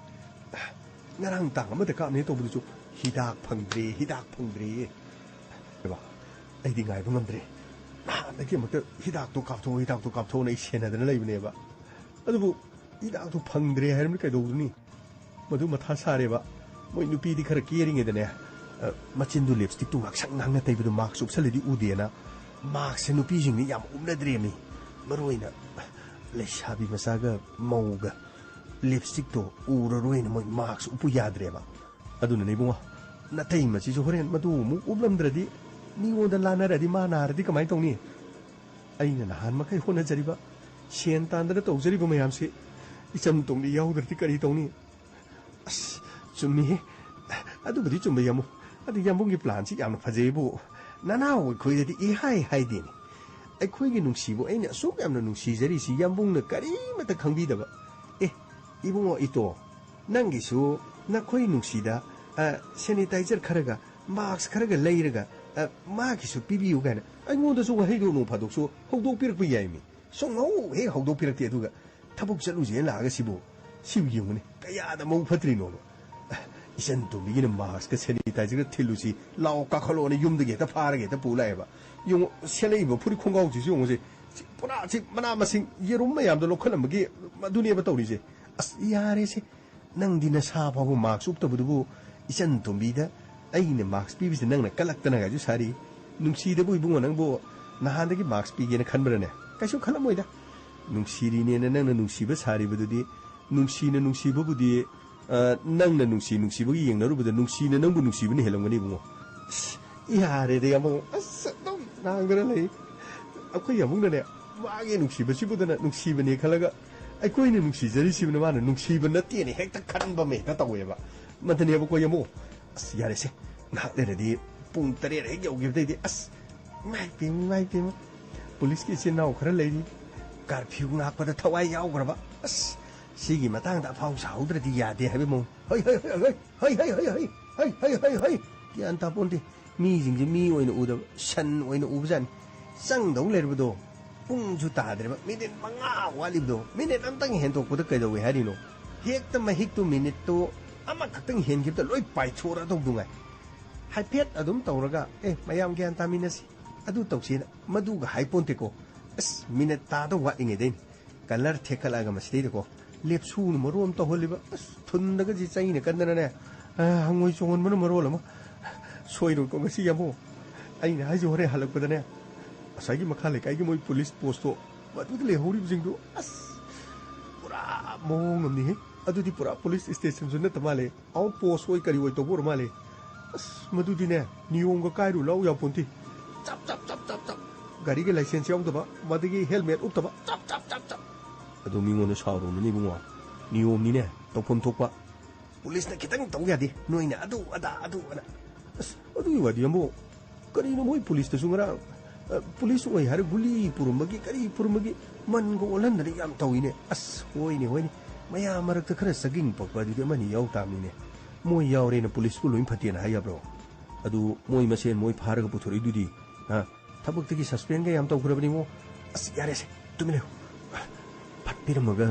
ꯉꯔꯥꯡ ꯇꯥꯡ ꯑꯃꯗ ꯀꯥꯞꯅꯦ ꯇꯧꯕꯗꯨꯁꯨ ꯍꯤꯗꯥꯛ ꯐꯪꯗ꯭ꯔꯦ ꯑꯩꯗꯤ ꯉꯥꯏꯕ ꯉꯝꯗ꯭ꯔꯦ ꯅꯍꯥꯟꯗꯒꯤ ꯑꯃꯨꯛꯇ ꯍꯤꯗꯥꯛꯇꯣ ꯀꯥꯞꯊꯣꯛꯑꯣꯅ ꯑꯩ ꯁꯦꯟꯅꯗꯅ ꯂꯩꯕꯅꯦꯕ ꯑꯗꯨꯕꯨ ꯍꯤꯗꯥꯛꯇꯣ ꯐꯪꯗ꯭ꯔꯦ ꯍꯥꯏꯔꯝꯅꯤ ꯀꯩꯗꯧꯗꯨꯅꯤ ꯃꯗꯨ ꯃꯊꯥ ꯁꯥꯔꯦꯕ ꯃꯣꯏ ꯅꯨꯄꯤꯗꯤ ꯈꯔ ꯀꯦꯔꯤꯉꯩꯗꯅꯦ ꯃꯆꯤꯟꯗꯨ ꯂꯤꯞꯁꯇꯤꯛꯇꯨ ꯉꯥꯛꯁꯪ ꯉꯥꯡꯅ ꯇꯩꯕꯗꯨ ꯃꯥꯛꯁ ꯎꯞꯁꯜꯂꯗꯤ ꯎꯗꯦꯅ ꯃꯥꯛꯁꯁꯦ ꯅꯨꯄꯤꯁꯤꯡꯗꯤ ꯌꯥꯝ ꯎꯞꯅꯗ꯭ꯔꯦꯃꯤ ꯃꯔꯨ ꯑꯣꯏꯅ ꯂꯩꯁꯥꯕꯤ ꯃꯆꯥꯒ ꯃꯧꯒ ꯂꯤꯞꯁꯇꯤꯛꯇꯣ ꯎꯔꯔꯣꯏꯅ ꯃꯣꯏ ꯃꯥꯛꯁ ꯎꯞꯄꯨ ꯌꯥꯗ꯭ꯔꯦꯕ ꯑꯗꯨꯅꯅꯦ ꯏꯕꯨꯡꯉꯣ ꯅꯇꯩ ꯃꯆꯤꯁꯨ ꯍꯣꯔꯦꯟ ꯃꯗꯨ ꯑꯃꯨꯛ ꯎꯞꯂꯝꯗ꯭ꯔꯗꯤ ꯃꯤꯉꯣꯟꯗ ꯂꯥꯟꯅꯔꯗꯤ ꯃꯥ ꯅꯥꯔꯗꯤ ꯀꯃꯥꯏꯅ ꯇꯧꯅꯤ ꯑꯩꯅ ꯅꯍꯥꯟ ꯃꯈꯩ ꯍꯣꯠꯅꯖꯔꯤꯕ ꯁꯦꯟ ꯇꯥꯟꯗꯅ ꯇꯧꯖꯔꯤꯕ ꯃꯌꯥꯝꯁꯤ ꯏꯆꯟ ꯇꯣꯝꯕꯤ ꯌꯥꯎꯗ꯭ꯔꯗꯤ ꯀꯔꯤ ꯇꯧꯅꯤ ꯑꯁ ꯆꯨꯝꯃꯤꯍꯦ ꯑꯗꯨꯕꯨꯗꯤ ꯆꯨꯝꯕ ꯌꯥꯝꯃꯨ ꯑꯗꯨ ꯌꯥꯝꯕꯨꯡꯒꯤ ꯄ꯭ꯂꯥꯟꯁꯤ ꯌꯥꯝꯅ ꯐꯖꯩꯕꯨ ꯅꯅꯥꯎ ꯑꯩꯈꯣꯏꯗꯗꯤ ꯍꯥꯏꯗꯦꯅꯦ ꯑꯩꯈꯣꯏꯒꯤ ꯅꯨꯡꯁꯤꯕꯨ ꯑꯩꯅ ꯑꯁꯨꯛ ꯌꯥꯝꯅ ꯅꯨꯡꯁꯤꯖꯔꯤꯁꯤ ꯌꯥꯝꯕꯨꯡꯅ ꯀꯔꯤꯃꯠꯇ ꯈꯪꯕꯤꯗꯕ ꯏꯕꯨꯡꯉꯣ ꯏꯇꯣ ꯅꯪꯒꯤꯁꯨ ꯅꯈꯣꯏ ꯅꯨꯡꯁꯤꯗ ꯁꯦꯅꯤꯇꯥꯏꯖꯔ ꯈꯔꯒ ꯃꯥꯛꯁ ꯈꯔꯒ ꯂꯩꯔꯒ मागिसु पिबियु गाना अङोंदसु वहैदो नो फादोकसु हौदोकपिरकप याइमि सोंगौ हे हौदोकपिरकते अदुगा थबुक चलुजे लागा सिबु सिबियुंगने कयादा मौ फत्रिनो इसन तुमिगिन मास्क सैनिटाइजर थिलुसी लाओ काखलोने युमदगे ता फारगे ता पुलायबा युं सेलैबो फुरि खोंगाउ जिसु युंगसे पुरा सि मना मसिंग येरुम मयामदो लोखलमगे मदुनेबा तौरिजे अस यारेसे नंदिना साफाबो मास्क उक्तबुदुबु इसन तुमिदा अइने मास्क पीबिसे नंगना कलक्तना गाजु सारी नुंसीदबु इबुंगो नंगबो नहानदगी मास्क पीगेना खनबरने कैसु खलमोइदा नुंसीरिनेना नंगना नुंसीबा सारिबदुदि नुंसीना नुंसीबबुदि नंगना नुंसीबगी येंगनरुबदा नुंसीना नंगबु नुंसीबनि हेलंगनि इबुंगो यारे दे अमो असदम नांगरा लई अखोय यमुंगने वागे नुंसीबसिबुदना नुंसीबनि खलगा अखोयने नुंसीजरिसिबना माना नुंसीबा नतेने हेक्ता खनबा मेता तवेबा मतनेबो को यमो अस यारेसे नालेरदि पुंग तरेर हेक यौगिबदैदि अस माइपिम पुलिस की चिनाव खरा लेरी कर्फ्यू नाकपदा थवाई यावग्रबा अस सिगी मतांगदा फाउ साउद्रदि यादे हाबेमो हई ग्यान तापोंदे मी जिंगजे मी ओइना उदब सन ओइना उबजान संगदौ लेरबदो पुंजु ताद्रेबा मिनिट मंगा वालिबदो मिनिट अंतंग हेंतोकपदा कैदौवे हारिनो हेक्ता महिकतु मिनिटतो अमा खतंग हेनगिबदा लोय पाइथोरा दौदुंगाय हाइफेट अदुम तौरगा मयाम ग्यान तामिनसी अदु तौसीना मदुगा हाइपोंतेको अस मिनिट तादो वालिङेदैन कलर थेखलागा मसिदैको लेप्सुन मरोम तहोलिबा अस थुन्दगा जि चाइने कन्दनने हंगोय चोंगनबन मरोलमा सोइरो को ngasi yamo aina haji hore halakpadane asagi makha lekai moi police post to madu le hori bjingdo as pura mong amni he adudi pura police station junna tamale outpost oi kari oi to bor male as madu dine niyom ga kairu lau ya ponti chap gari ge license yaw daba madigi helmet up daba chap adu mi ngone sauro ni bungwa niyom ni ne to phom thokpa police na kitang tong ya di noina adu ada अदुई वादी अमो करीनो मोई police तसु ngara police ओइ हार गुली पुरुमगी करी पुरुमगी मन गो ओलंदरी याम तौइने अस होइने मया मरक त खरा सगिंग पकबादि मनि याव तामिने मोई यावरेन पुलिस को लोइन फतियन हायाब्रो अदु मोई मसेन मोई फारग पुथोरि दुदी हा थबक तकी सस्पेंड गा याम तौखरबनि मो अस यारेसे तुमिले फटपिरमगा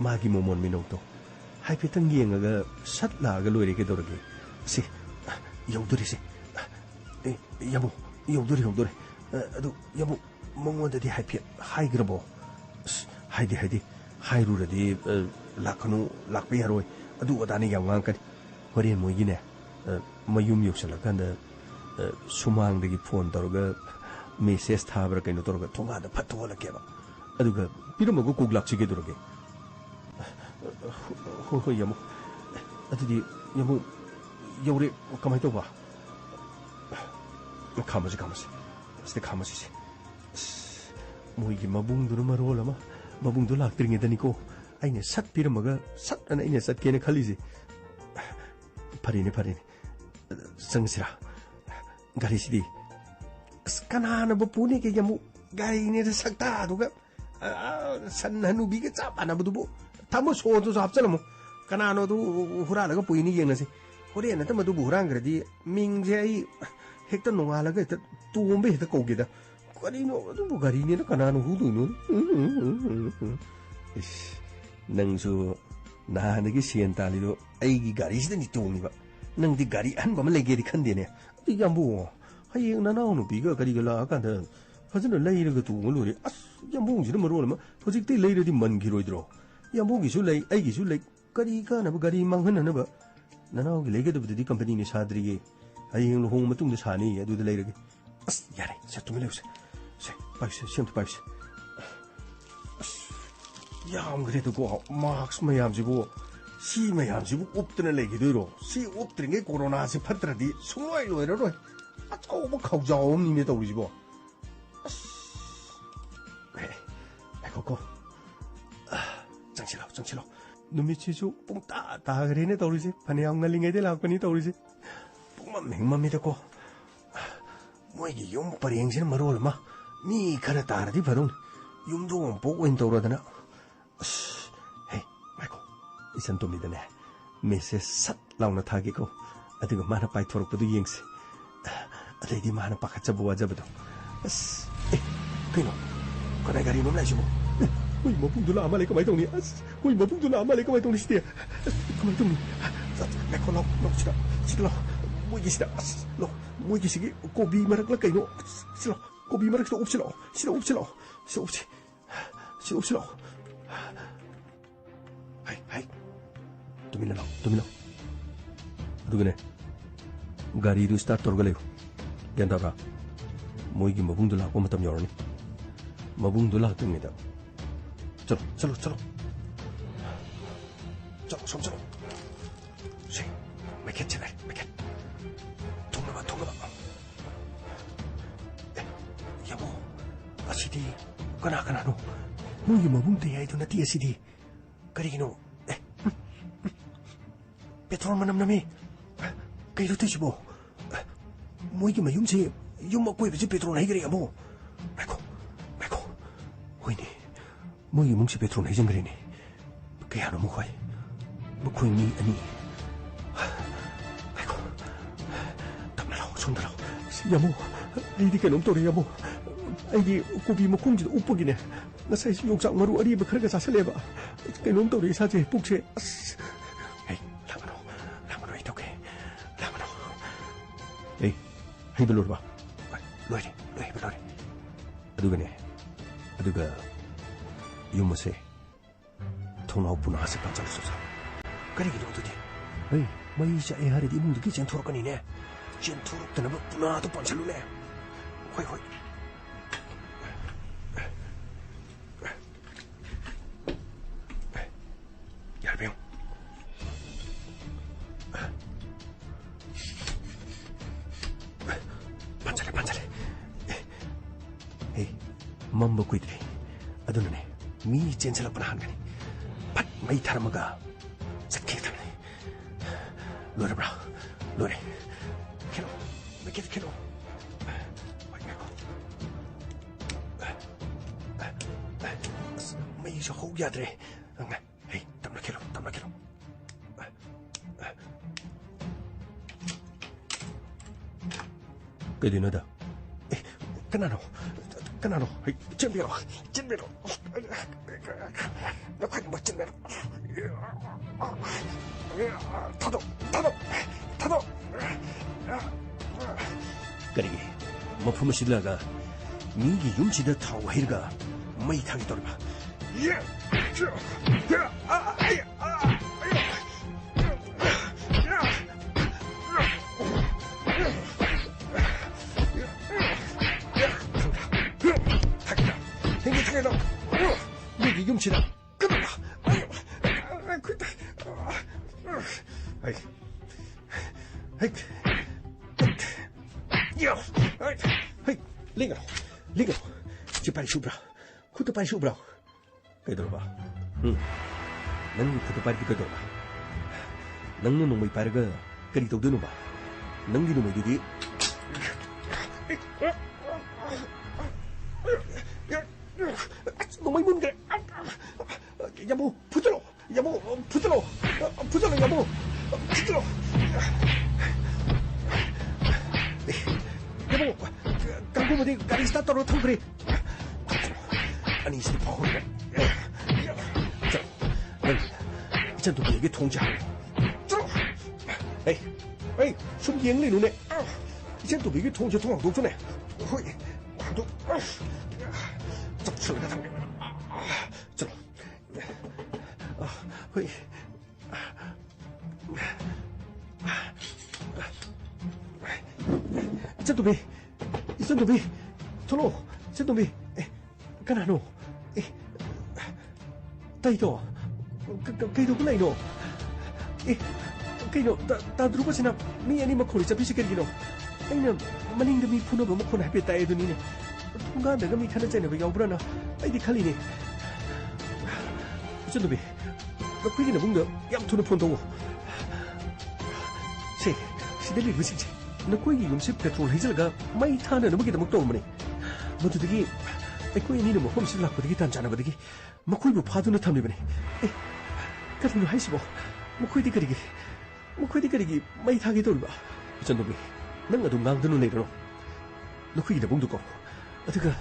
मागी मोमोन मिनौतो हाइफेतंग येंगा सट लागा लोइरे के दौरगे से यौदुरिसे यमु यौदुरि अदु यमु मंगोददि हाइफे हाइग्रबो हाइदि हाइरुरदि लाखनु लाखबे यारोय ꯑꯗꯨ ꯑꯗꯥꯅ ꯌꯥꯝ ꯉꯥꯡꯀꯅꯤ ꯍꯣꯔꯦꯟ ꯃꯣꯏꯒꯤꯅꯦ ꯃꯌꯨꯝ ꯌꯧꯁꯜꯂꯀꯥꯟꯗ ꯁꯨꯃꯥꯡꯗꯒꯤ ꯐꯣꯟ ꯇꯧꯔꯒ ꯃꯦꯁꯦꯖ ꯊꯥꯕ꯭ꯔꯥ ꯀꯩꯅꯣ ꯇꯧꯔꯒ ꯊꯣꯡꯒꯥꯟꯗ ꯐꯠ ꯊꯣꯛꯍꯜꯂꯛꯀꯦꯕ ꯑꯗꯨꯒ ꯄꯤꯔꯝꯃꯒ ꯀꯣꯛ ꯂꯥꯛꯆꯒꯦꯗꯧꯔꯒꯦ ꯍꯣꯏ ꯍꯣꯏ ꯌꯥꯝꯃꯨ ꯑꯗꯨꯗꯤ ꯌꯥꯝꯃꯨ ꯌꯧꯔꯦ ꯀꯃꯥꯏꯅ ꯇꯧꯕ ꯈꯥꯝꯃꯁꯤ ꯁꯤꯗ ꯈꯥꯝꯃꯁꯤꯁꯦ ꯃꯣꯏꯒꯤ ꯃꯕꯨꯡꯗꯨꯅ ꯃꯔꯣꯜ ꯑꯃ ꯃꯕꯨꯡꯗꯣ ꯂꯥꯛꯇ꯭ꯔꯤꯉꯩꯗꯅꯤꯀꯣ ꯑꯩꯅ ꯁꯠ ꯄꯤꯔꯝꯃꯒ ꯁꯠ ꯑꯅ ꯑꯩꯅ ꯆꯠꯀꯦꯅ ꯈꯜꯂꯤꯁꯦ ꯐꯔꯦꯅꯦ ꯆꯪꯁꯤꯔꯥ ꯒꯥꯔꯤꯁꯤꯗꯤ ꯑꯁ ꯀꯅꯥꯅꯕꯨ ꯄꯨꯅꯤꯒꯦ ꯌꯥꯝꯃꯨ ꯒꯥꯔꯤꯅꯦꯗ ꯁꯛꯇꯥꯗꯨꯒ ꯁꯟ ꯍꯅꯨꯕꯤꯒ ꯆꯞ ꯃꯥꯟꯅꯕꯗꯨꯕꯨ ꯊꯝꯃꯣ ꯁꯣꯗꯨꯁꯨ ꯍꯥꯞꯆꯜꯂꯝꯃꯣ ꯀꯅꯥꯅꯣ ꯑꯗꯨ ꯍꯨꯔꯥꯜꯂꯒ ꯄꯨꯏꯅꯤ ꯌꯦꯡꯉꯁꯤ ꯍꯣꯔꯦꯟ ꯅꯠꯇ ꯃꯗꯨꯕꯨ ꯍꯨꯔꯥꯟꯈ꯭ꯔꯗꯤ ꯃꯤꯡꯁꯦ ꯑꯩ ꯍꯦꯛꯇ ꯅꯣꯡꯉꯥꯜꯂꯒ ꯍꯦꯛꯇ ꯇꯣꯝꯕ ꯍꯦꯛꯇ ꯀꯧꯒꯦꯗ ꯀꯔꯤꯅꯣ ꯑꯗꯨꯕꯨ ꯒꯥꯔꯤꯅꯦꯅ ꯀꯅꯥꯅꯣ ꯍꯨꯗꯣꯏꯅꯣ ꯅꯪꯁꯨ ꯅꯍꯥꯟꯗꯒꯤ ꯁꯦꯟ ꯇꯥꯜꯂꯤꯗꯣ ꯑꯩꯒꯤ ꯒꯥꯔꯤꯁꯤꯗꯅꯤ ꯇꯣꯡꯉꯤꯕ ꯅꯪꯗꯤ ꯒꯥꯔꯤ ꯑꯍꯟꯕ ꯑꯃ ꯂꯩꯒꯦꯗꯤ ꯈꯟꯗꯦꯅꯦ ꯑꯗꯨ ꯌꯥꯝꯕꯨ ꯍꯌꯦꯡ ꯅꯅꯥꯎ ꯅꯨꯄꯤꯒ ꯀꯔꯤꯒ ꯂꯥꯛꯑꯀꯥꯟꯗ ꯐꯖꯅ ꯂꯩꯔꯒ ꯇꯣꯡꯉ ꯂꯣꯏꯔꯦ ꯑꯁ ꯌꯥꯝꯕꯨꯡꯁꯤꯅ ꯃꯔꯣꯜ ꯑꯃ ꯍꯧꯖꯤꯛꯇꯤ ꯂꯩꯔꯗꯤ ꯃꯟꯈꯤꯔꯣꯏꯗ꯭ꯔꯣ ꯌꯥꯝꯕꯨꯡꯒꯤꯁꯨ ꯂꯩ ꯑꯩꯒꯤꯁꯨ ꯂꯩ ꯀꯔꯤ ꯀꯥꯟꯅꯕ ꯒꯥꯔꯤ ꯃꯥꯡꯍꯟꯅꯅꯕ ꯅꯅꯥꯎꯒꯤ ꯂꯩꯒꯗꯕꯗꯨꯗꯤ ꯀꯝꯄꯅꯤꯅ ꯁꯥꯗ꯭ꯔꯤꯌꯦ ꯍꯌꯦꯡ ꯂꯨꯍꯣꯡꯕ ꯃꯇꯨꯡꯗ ꯁꯥꯅꯤꯌꯦ ꯑꯗꯨꯗ ꯂꯩꯔꯒꯦ ꯑꯁ ꯌꯥꯔꯦ ꯁꯦ ꯇꯨꯃꯤꯟ ꯂꯩꯌꯨꯁꯦ ꯁꯦ ꯄꯥꯏꯁꯦ ꯁꯦꯝꯇ ꯄꯥꯏꯁꯦ ꯑꯁ ꯌꯥꯝꯈ꯭ꯔꯦꯗꯀꯣ ꯃꯥꯛꯁ ꯃꯌꯥꯝꯁꯤꯕꯨ ꯁꯤ ꯃꯌꯥꯝꯁꯤꯕꯨ ꯎꯞꯇꯅ ꯂꯩꯈꯤꯗꯣꯏꯔꯣ ꯁꯤ ꯎꯞꯇ꯭ꯔꯤꯉꯩ ꯀꯣꯔꯣꯅꯥꯁꯤ ꯐꯠꯇ꯭ꯔꯗꯤ ꯁꯨꯡꯂꯣꯏ ꯂꯣꯏꯔꯔꯣꯏ ꯑꯆꯧꯕ ꯈꯧꯖꯥꯎ ꯑꯃꯅꯤꯅꯦ ꯇꯧꯔꯤꯁꯤꯕꯣ ꯑꯁ ꯉꯥꯏꯈꯣꯀꯣ ꯆꯪꯁꯤꯜꯂꯣ ꯅꯨꯃꯤꯠꯁꯤꯁꯨ ꯄꯨꯡ ꯇꯥꯈ꯭ꯔꯦꯅꯦ ꯇꯧꯔꯤꯁꯦ ꯐꯅꯌꯥꯝ ꯉꯜꯂꯤꯉꯩꯗ ꯂꯥꯛꯄꯅꯤ ꯇꯧꯔꯤꯁꯦ ꯄꯨꯡ ꯃꯝꯃꯤꯗꯀꯣ ꯃꯣꯏꯒꯤ ꯌꯨꯝ ꯄꯔꯦꯡꯁꯤꯅ ꯃꯔꯣꯜ ꯑꯃ ꯃꯤ ꯈꯔ ꯇꯥꯔꯗꯤ ꯐꯗꯧꯅꯤ ꯌꯨꯝꯊꯣꯡ ꯄꯣꯛ ꯑꯣꯏꯅ ꯇꯧꯔꯗꯅ ꯑꯁ ꯍꯦ ꯉꯥꯏꯈꯣ ꯏꯆꯟ ꯇꯣꯝꯕꯤꯗꯅꯦ ꯃꯦꯁꯦꯖ ꯁꯠ ꯂꯥꯎꯅ ꯊꯥꯒꯦꯀꯣ ꯑꯗꯨꯒ ꯃꯥꯅ ꯄꯥꯏꯊꯣꯔꯛꯄꯗꯨ ꯌꯦꯡꯁꯤ ꯑꯗꯩꯗꯤ ꯃꯥꯅ ꯄꯥꯈꯠꯆꯕ ꯋꯥꯖꯕꯗꯣ ꯑꯁ ꯀꯩꯅꯣ ꯀꯅꯥ ꯒꯥꯔꯤꯅꯣ ꯂꯥꯛꯏꯁꯤꯕꯣ ꯍꯣꯏ ꯃꯄꯨꯡꯗꯨ ꯂꯥꯛꯑ ꯃꯥꯜꯂꯦ ꯀꯃꯥꯏꯅ ꯇꯧꯅꯤ ꯑꯁ ꯍꯣꯏ ꯃꯄꯨꯡꯗꯨ ꯂꯥꯛꯑ ꯃꯥꯜꯂꯦ ꯀꯃꯥꯏꯅ ꯇꯧꯅꯤ ꯁꯤꯗꯤ ꯀꯃꯥꯏꯅ ꯇꯧꯅꯤ ꯉꯥꯏꯈꯣ ꯂꯥꯎ ꯁꯤꯗ ꯂꯥꯎ ꯃꯣꯏꯒꯤꯁꯤꯗ ꯑꯁ ꯂꯥꯎ ꯃꯣꯏꯒꯤꯁꯤꯒꯤ ꯀꯣꯕꯤ ꯃꯔꯛꯂ ꯀꯩꯅꯣ ꯁꯤ ꯂꯥꯎ ꯀꯣꯕꯤ ꯃꯔꯛꯁꯤꯗ ꯎꯞꯁꯤꯜꯂꯛꯑꯣ ꯁꯤꯗ ꯎꯞꯁꯤꯜꯂꯛꯑꯣ ꯍꯥꯏ ꯇꯨꯃꯤꯟꯅ ꯂꯥꯎ ꯑꯗꯨꯒꯅꯦ ꯒꯥꯔꯤꯗꯨ ꯁ꯭ꯇꯥꯔꯠ ꯇꯧꯔꯒ ꯂꯩꯌꯨ ꯒ꯭ꯌꯥꯟ ꯇꯥꯕ꯭ꯔꯥ ꯃꯣꯏꯒꯤ ꯃꯕꯨꯡꯗꯨ ꯂꯥꯛꯄ ꯃꯇꯝ ꯌꯧꯔꯅꯤ ꯃꯕꯨꯡꯗꯨ ꯂꯥꯛꯇ꯭ꯔꯤꯉꯩꯗ ꯆꯠꯂꯣ ꯁꯣꯝ ꯆꯠꯂꯣ ꯁꯤ ꯃꯩꯈꯦꯠꯁꯦ ꯂꯩ ꯃꯩꯈꯦꯠ ꯊꯨꯡꯅꯕ ꯌꯥꯕꯣ ꯑꯁꯤꯗꯤ ꯀꯅꯥꯅꯣ ꯃꯣꯏꯒꯤ ꯃꯕꯨꯡ ꯇꯌꯥꯏꯗꯨ ꯅꯠꯇꯦ ꯑꯁꯤꯗꯤ ꯀꯔꯤꯒꯤꯅꯣ ꯄꯦꯇ꯭ꯔꯣꯜ ꯃꯅꯝ ꯅꯝꯃꯤ ꯀꯩꯅꯣ ꯇꯧꯏꯁꯤꯕꯣ ꯃꯣꯏꯒꯤ ꯃꯌꯨꯝꯁꯦ ꯌꯨꯝ ꯑꯀꯣꯏꯕꯁꯦ ꯄꯦꯇ꯭ꯔꯣꯜ ꯍꯩꯈ꯭ꯔꯦ ꯑꯃꯣ ꯉꯥꯏꯈꯣ ꯍꯣꯏꯅꯦ ꯃꯣꯏꯒꯤ ꯏꯃꯨꯡꯁꯦ ꯄꯦꯇ꯭ꯔꯣꯜ ꯍꯩꯖꯤꯟꯈ꯭ꯔꯦꯅꯦ ꯀꯌꯥꯅꯣ ꯃꯈꯣꯏ ꯃꯤ ꯑꯅꯤ ꯉꯥꯏꯈꯣ ꯇꯞꯅ ꯂꯥꯛꯑꯣ ꯁꯣꯝꯗ ꯂꯥꯛꯑꯣ ꯌꯥꯝꯃꯣ ꯑꯩꯗꯤ ꯀꯩꯅꯣꯝ ꯇꯧꯔꯦ ꯌꯥꯝꯃꯣ ꯑꯩꯗꯤ ꯀꯣꯕꯤ ꯃꯈꯣꯡꯁꯤꯗ ꯎꯞꯄꯒꯤꯅꯦ ꯉꯁꯥꯏꯁꯨ ꯌꯣꯡꯆꯥꯛ ꯃꯔꯨ ꯑꯔꯤꯕ ꯈꯔꯒ ꯆꯥꯁꯜꯂꯦꯕ ꯀꯩꯅꯣꯝ ꯇꯧꯔꯦ ꯏꯁꯥꯁꯦ ꯄꯨꯛꯁꯦ ꯑꯁ ꯂꯥꯡꯒꯅꯣ ꯑꯩ ꯇꯧꯒꯦ ꯂꯥꯡꯒꯅꯣ ꯍꯩꯕ ꯂꯣꯏꯔꯕ ꯂꯣꯏꯔꯦ ꯑꯗꯨꯒ ꯌꯨꯝ ꯑꯁꯦ ꯊꯣꯡꯅꯥꯎ ꯄꯨꯅꯥꯁꯦ ꯄꯥꯟꯁꯤꯜꯂꯁꯨ ꯀꯔꯤꯒꯤꯅꯣ ꯑꯗꯨꯗꯤ ꯃꯩ ꯆꯥꯛꯑꯦ ꯍꯥꯏꯔꯗꯤ ꯏꯃꯨꯡꯗꯒꯤ ꯆꯦꯟꯊꯣꯔꯛꯀꯅꯤꯅꯦ ꯆꯦꯟꯊꯣꯔꯛꯇꯅꯕ ꯄꯨꯅꯥꯗꯣ ꯄꯥꯟꯁꯤꯜꯂꯨꯅꯦ ꯍꯣꯏ ꯌꯥꯔꯕ ꯌꯦꯡꯉꯣ ꯄꯥꯟꯁꯤꯜꯂꯦ ꯃꯝꯕ ꯀꯨꯏꯗ꯭ꯔꯤ ꯑꯗꯨꯅꯅꯦ ꯃꯤ ꯆꯦꯟꯁꯤꯜꯂꯛꯄꯅ ꯍꯥꯟꯒꯅꯤ ꯐꯠ ꯃꯩ ꯊꯥꯔꯝꯃꯒ ꯆꯠꯈꯤꯒꯗꯕꯅꯤ ꯂꯣꯏꯔꯕ꯭ꯔꯥ ꯂꯣꯏꯔꯦ ꯈꯦꯂꯣ ꯍꯣꯏ ꯉꯥꯏꯈꯣ ꯑꯁ ꯃꯩꯁꯨ ꯍꯧ ꯌꯥꯗ꯭ꯔꯦ ꯇꯞꯅ ꯈꯦꯂꯣ ꯀꯩꯗꯧꯅꯣꯗ ꯀꯅꯥꯅꯣ ꯆꯦꯟꯕꯤꯔꯣ ꯅꯈꯣꯏꯅ ꯆꯦꯟꯕꯤꯔꯣ ꯊꯥꯗꯣꯛ ꯀꯔꯤꯒꯤ ꯃꯐꯝ ꯑꯁꯤꯗ ꯃꯤꯒꯤ ꯌꯨꯝꯁꯤꯗ ꯊꯥꯎ ꯍꯩꯔꯒ ꯃꯩ ꯊꯥꯒꯦ ꯇꯧꯔꯤꯕ 너기 юм치다. 끊어라. 아이, 아이, 야, 아이, 링거, 지 빨리 슈브라, 구도 빨리 슈브라. 그대로봐. 난 구도 빨리 그대로봐. 넌 놈의 빠르가 그리 또 드는 봐. 넌 기놈의 뒤. 놈의 문제. 여보, 부드러. 여보, 부드러. 부드러, 여보. 부드러. 여보, 깡고무디 까리스타 떨어져 그래. 아니, 이제 버려. 자, 넌 이제 너에게 통제하고. 에이, 좀 앵리 눈에. 이제 너에게 통제 통화 높네. 허이, 나도. 잡초가 당겨. 자, 허이. 이제 너비, 돌로, 이제 너비, 까나노, 따이도, 까이도 그나이노, 까이노, 다 들어보시나, 미 아니 막코리 잡히시겠기노, 아이는 마닝도 미 푸노가 막코나 해피 따이도니네, 뭔가 내가 미 타는 자이나 비가 오브라나, 아이디 칼리니, 이제 너비, 너 그기는 뭔가 양토는 폰도고, 시대리 무식지. 너희 음식 페트롤 해질가 많이 타는 음악이다 먹더니 모두들이 에코이 니는 뭐 홈실 락거든기 단잖아 버든기 뭐코이부 파도는 탐리버네 같은 거 하시고 뭐코이디 그리기 많이 타게 돌봐 이전 놈이 너가 좀 망드는 애로 너코이기다 몽도 거고 어떻게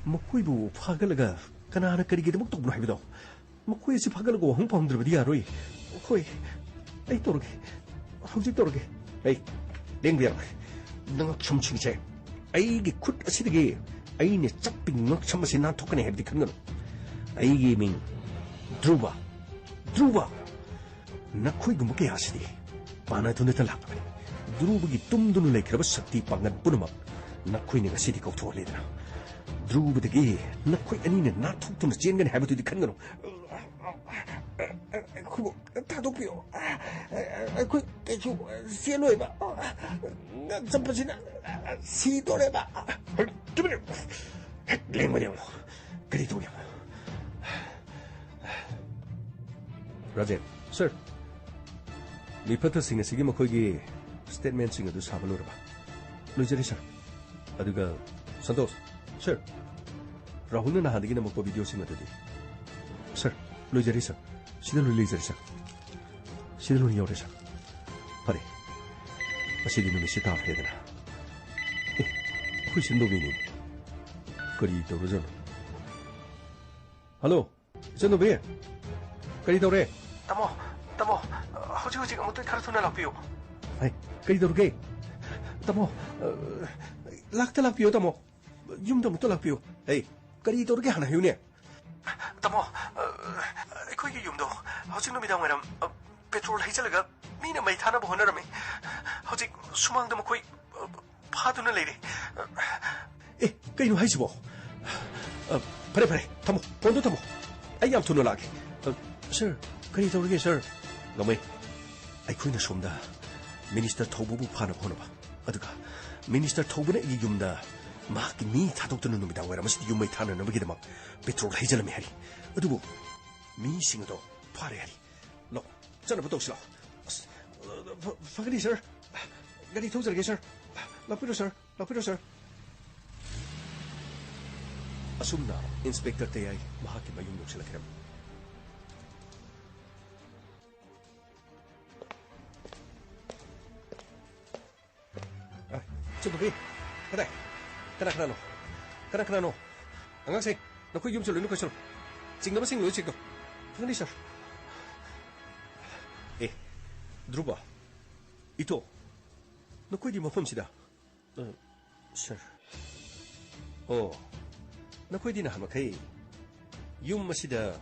뭐코이부 파글가 가나하나 그리기도 먹더구나 해비도 뭐코이시 파글고 홍파홍 들어버디 야로이 코이 에이 또르게 하우지 또르게 에이 랭비야, 너가 춤추기제. 아이게 굿 아시드게. 아이네 짝빙 너 참마시 난 토크네 해비디 큰 거는. 아이게 민 드루바. 나 코이고 먹게 하시디. 바나 돈에 달라고. 드루브기 뚱두는 레이크라고 석디 빵간 뿌르막. 나 코이네가 시디 꼭 도와리더라. 드루브되게 나 코이 아니네 나 톡투는 찐간에 해비디 큰 거는. 그거 다 높여. 그 대충 시로해봐. 점퍼지나 시도해봐. 좀 랭머냐. 그리도냐. 라제, sir. 리포터 싱에 시기 뭐 거기 스테이트먼트 싱어도 사발로라 봐. 로제리 sir. 아두가 산토스, sir. 라훈은 나한테기나 먹고 비디오 싱어도디. sir. 로제리 sir. 시들로 리저리사 시들로 여리사 파리 아시디 놈이 시다 해야 되나 훨씬 놈이니 거리 떠오르잖아 할로 이제 놈이 거리 떠오래 따모 허지허지가 못해 카르토나 락비오 아이 거리 떠오르게 따모 락타 락비오 따모 윰도 못해 락비오 에이 거리 떠오르게 하나 해요네 따모 거기 윰도 허직 놈이 당하면 페트롤 해질래가 미는 많이 타나 보내라며 허직 수망도 뭐 거의 파도는 레이래 에 거기 놈 하이시보 그래 타모 본도 타모 아이 암 돈을 나게 sir 거기 떠오르게 sir 너무 아이 거기는 som다 미니스터 토부부 파나 보내봐 어디가 미니스터 토부는 이 윰다 막 미 타독드는 놈이 당하면 윰 많이 타는 놈이기도 막 페트롤 해질래며 하리 어디고 미싱도 파래하리. 너, 저는 부탁시라. 파그리 sir. 가리 통절게 sir. 라피로 sir. Asumna, Inspector Tayay, mahaki ba yung sila kiram? Ah, Chubuki. Kana no. Ang aksay, naku yung sila sir. Sing na ba sing lo sing ko? Pagrani sir. 드루바, 이토, 너 거기 뭐 폼시다. sir. 너 거기나 하면 그이 윤마시다.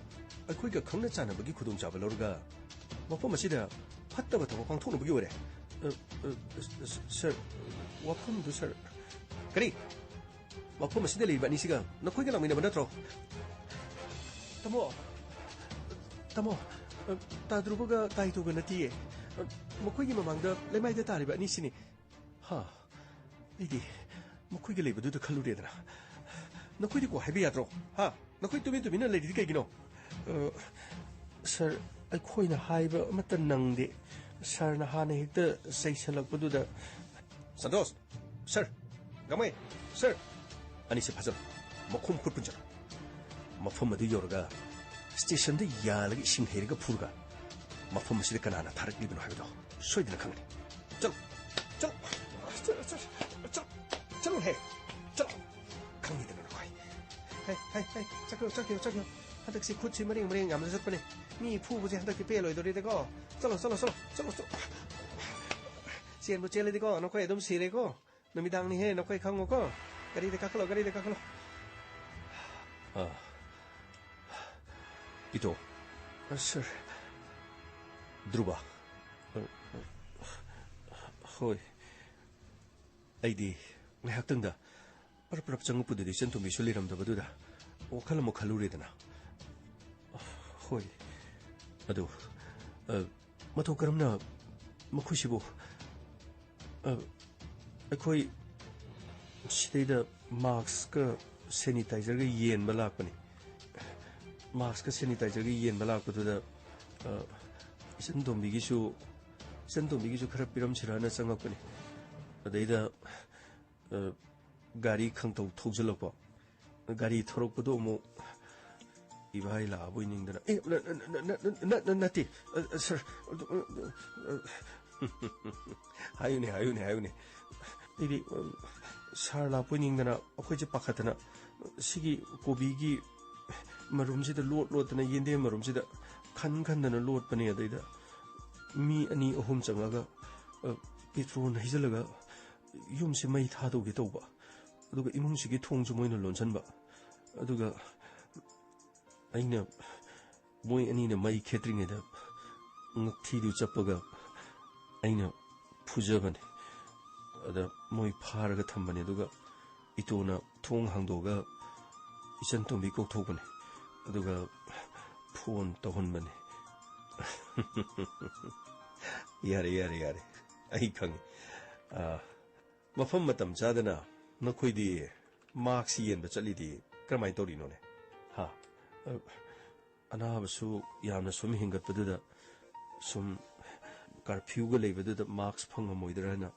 거기가 강났잖아. 뭐기 구동 잡으러가. 뭐 폼마시다. 핫다부터 광통을 보기 오래. sir, 와폼도 sir. 그래. 뭐 폼마시다 리바 니시가 너 거기가 나면 뭐 나트로. Tamo, tamo, tadrubaga taituga natiye. Makoy mamangda lemay da tariba ni sini. Ha, idi, makoy galay badu da kaluri dana. Nakoy di ko habi yatro. Ha, nakoy tumi na lady kay gino. Sir, ay koy na haiba matan nang di. Sir na hana higda say salak badu da. Santos, sir, gamay, sir. Ani si Pazal, makum kurpunjar. Mafam madu yorga. Station de yalagi sing heriga purga. Mafam masih kanana tarik libin habido. Soy dina kangani. Chalo, chalo, chalo he, chalo. Kangi dina koi. Hey, chakyo. Hadak si kutsi maring amda sat pane. Mi pu buji hadak ki pelo idori deko. Chalo. Sian bu chele deko, no koi edom sire ko. Namidang ni he, no koi kango ko. Gari de kakalo. Ito, sir, Druba. Hoy, aidi, ngayaktan da. Parap changu pude di sentum bisuli ram da baduda. Wakala mo kaluri dana. Hoy, ado, mato karam na makushibo. Akoy, sida mask ka sanitizer ka yen balak pani. Mask ka sanitizer ka yen balak patuda. Sentum bigisu karap piram sirana sangak pani. Adaida gari khangtau thokjalak pa. Gari thorok padu mo ibai la boy ning dana. Nati, sir. Hayune. Idi sar la boy ning dana akhoi je pakhatana sigi kobi gi marum sida lot dana yende marum sida khan dana lot pani adaida mi ani ahum changaga petrol hijalaga yum se mai thado ge tawba aduga imung sigi thong ju moina lonsan ba aduga aina moi ani na mai khetring eda ngthi du chapaga aina phujabane ada moi pharaga thambane aduga itona thong hangdoga isan tombi ko thokbane aduga phone tohonbane yare ai khangi mafam matam chadana nakhoi marks yen ba chali di kramai tori no ne ha anabasu yamna sum hingat paduda sum curfew ga lebeduda marks phanga moidrana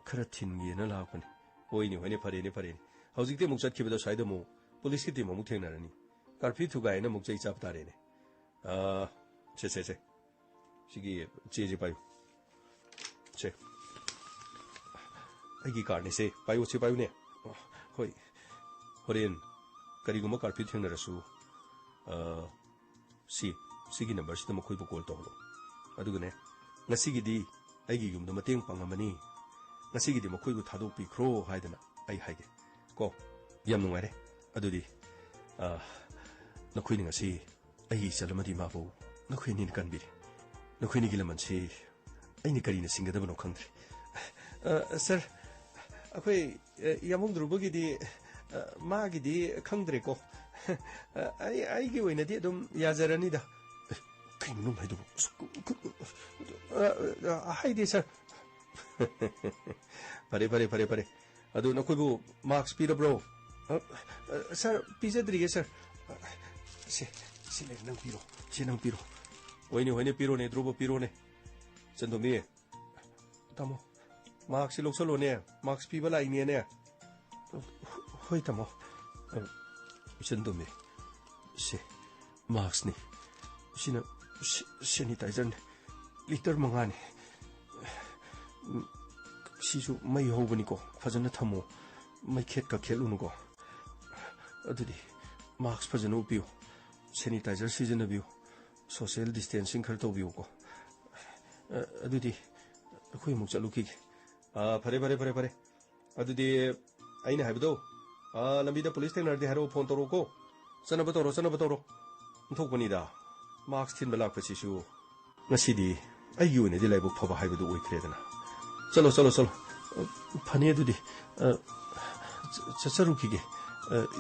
khara thingi na lakpani hoini pare hojikte muk chatkibada saida mo police ki team muk thengnarani curfew thugai na muk chai chap tare ne che sigi che payu che aigi karne se payu ne hoi horen kariguma curfew thengnarasu sigi number sida makhoi bu call tawlo adugane ngasigi di aigi yumda mateng pangamani ngasigi di makhoi bu thadok pi khro haidana ai haige ko yam nungare adudi nakhoi ni ngasi ai salamadi mabu nakhoi ni kanbiri nakhoi ni gilaman si ai ni karina singadaba no khangdri sir akhoi yamung drubagi di magi di khangdre ko ai gi oina di dum yazarani da kinum haidu haide sir pare adu nakhoi bu marks pira bro sir pizza drige sir si le nang piro hoine piro ne drobo piro ne chandomi tamo marks loksalo ne marks piba lai ne hoi tamo chandomi si marks ni sina sanitizer ne liter mangani sisu mai hobani ko fajana thamo mai khet ka khelunu ko adudi marks fajana upiyo sanitizer season biyo social distancing kharto biyo ko adudi khoi muk chalu ki pare adudi aina habdo lambida police thengnar de haro phone toro ko sanaba toro thokbani da marks thin balak pachisu ngasidi ayu ne dilai bu phaba haibu oi kredana chalo phane adudi chacharu ki ge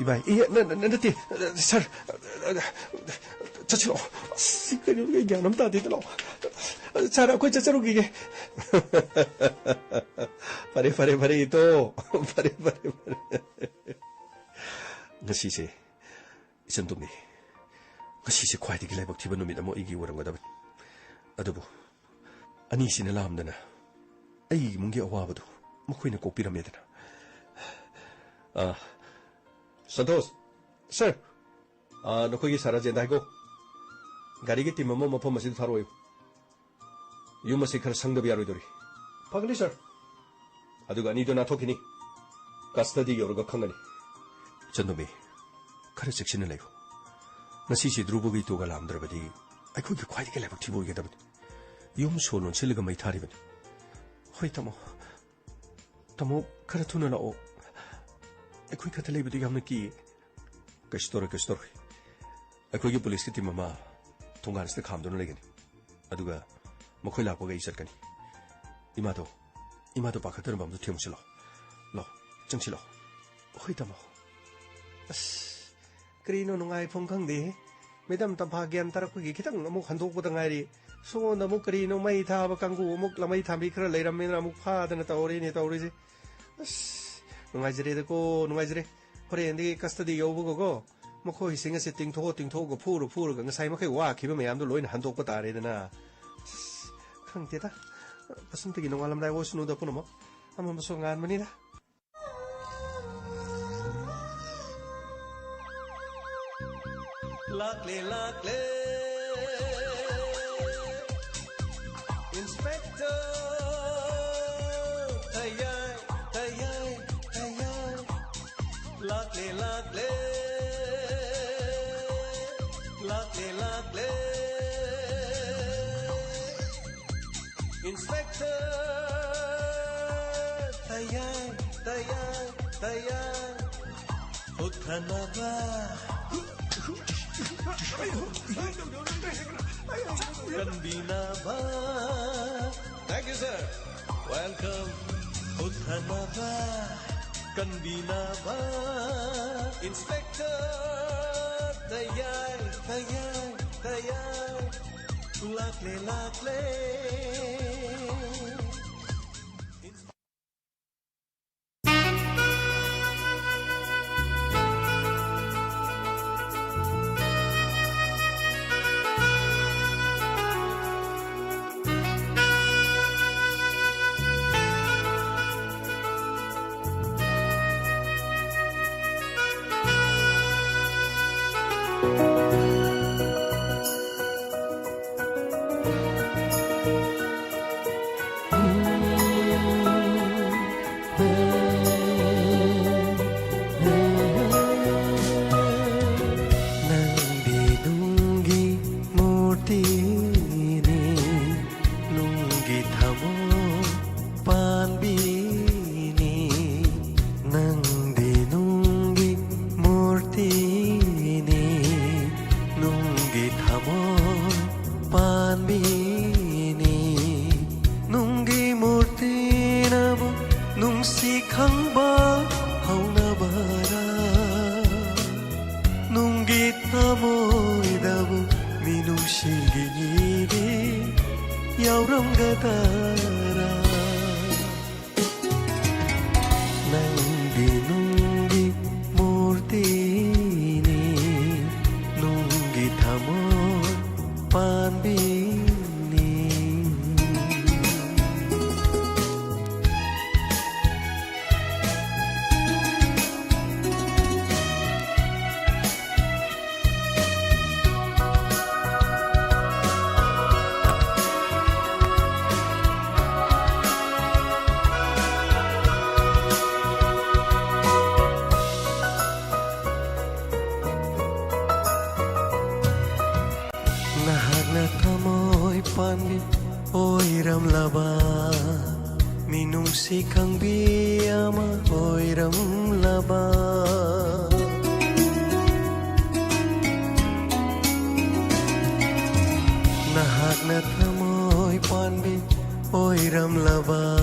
이봐이, 나한테, 살, 자치로, 그냥 얘기 안 하면 다 되더라. 잘하고 자자로 이게. 파래, ito. 파래. Ngasisi, isang dumi. Ngasisi, kwaiti kilay baktiba numit mo igiwarang gadabat. Adobo, anisi na lam na na. Ay, munggi awabado. Makoy na kopi rameda na. Santos, sir. Nakoy sara jenda ko. Gari ki timma mo mapam masid tharo yo. Yung masikar sangdabi aro dori. Pagli sir. Aduga ni do na tokini. Custody yoruga kangani. 전놈이 카레 섹신을 내고 나 시시 드루버기 도가 람드라바디 아이 거기 과이게 레버 티보이게 다버디 용소는 실리가 마이 타리버디 허이 타모 카레 투나 나오 아이 거기 카테 레버디 감느끼 까시도라 아이 거기 폴리스 팀 마마 통관스테 감도는 내게니 아두가 뭐 거기 라고가 있을까니 이마도 바카트는 밤도 튀어무실러 로 정치러 허이 타모 Krino nung ay pong kang di. Medam tampagiam tarak ko kitang namuk handok ko tangari. So namuk krino may taba kang umuk lamay tambi kra layram min namuk pa na taori ni taori si. Nung ay jire ko nung ay jire. Hore hindi custody yobu ko. Mako hisinga si ting to ko puro kang say makay wa kiba mayam do loin handok ko tare na. Kang tita. Pasunti nung alam dai wo sunuda po mo. Ama masungan manila. Luckily, Inspector, tayay, luckily, Inspector, tayay, uthana ba? Kanbina ba? Thank you, sir. Welcome. Uthana ba? Kanbina ba? Inspector, tayay. Lakle. Sikang biyama oiram laba Nahak na tamoy panbi oiram laba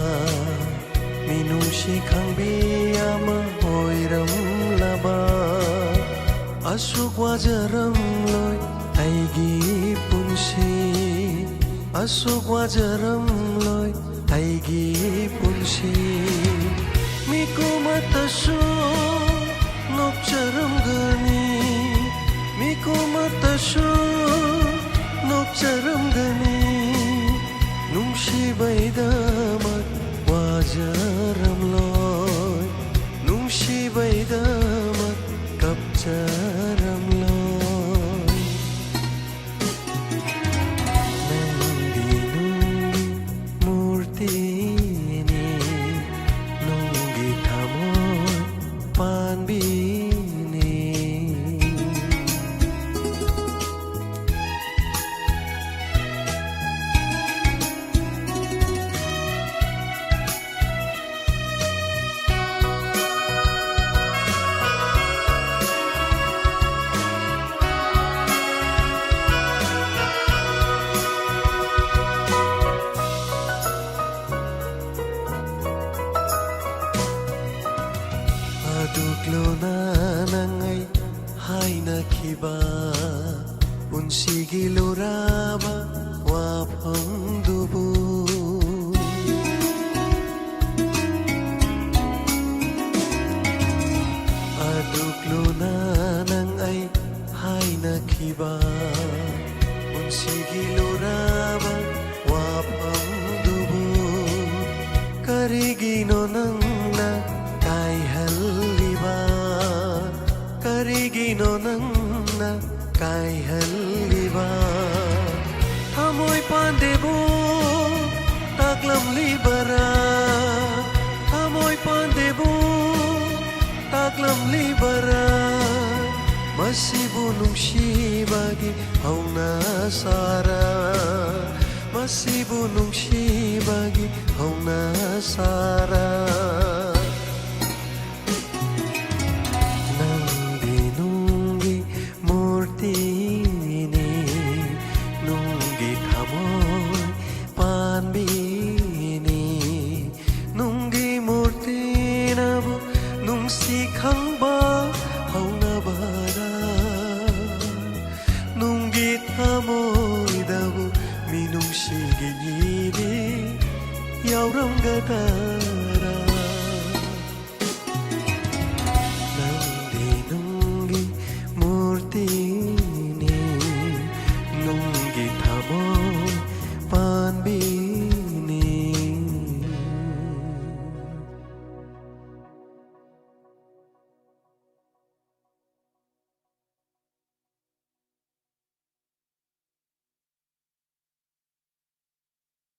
ꯃꯤꯅꯨꯡꯁꯤ ꯈꯪꯕꯤ ꯑꯃ ꯑꯣꯏꯔꯝꯂꯕ ꯑꯁꯨꯛ ꯋꯥꯖꯔꯝꯂꯣꯏ ꯑꯩꯒꯤ ꯄꯨꯟꯁꯤ ꯑꯁꯨꯛ ꯋꯥꯖꯔꯝꯂꯣꯏ ꯑꯩꯒꯤ ꯄꯨꯟꯁꯤ ꯃꯤꯀꯨꯃꯠꯇꯁꯨ ꯅꯣꯛꯆꯔꯝꯒꯅꯤ ꯃꯤꯀꯨꯃꯠꯇꯁꯨ ꯅꯣꯛꯆꯔꯝꯒꯅꯤ ꯅꯨꯡꯁꯤꯕꯩꯗꯃꯛ 와저럼로이 뭉시바이다맛 갑자럼로이 낭디 룽기 무르티니 룽기 타모이 판비니 Aduglo nanay hainakiba Unsigi luraba wapang dubu Aduglo nanay hainakiba Unsigi luraba wapang dubu Karigino nang na kay haliba Karigino nang na kay haliba Hamoy pandebo taklam libara Hamoy pandebo taklam libara Masibu nungsibagi hauna sara Masibu nungsibagi hauna sara khangba hauna bara nungi thamoy dabu minungsi gini yauram gata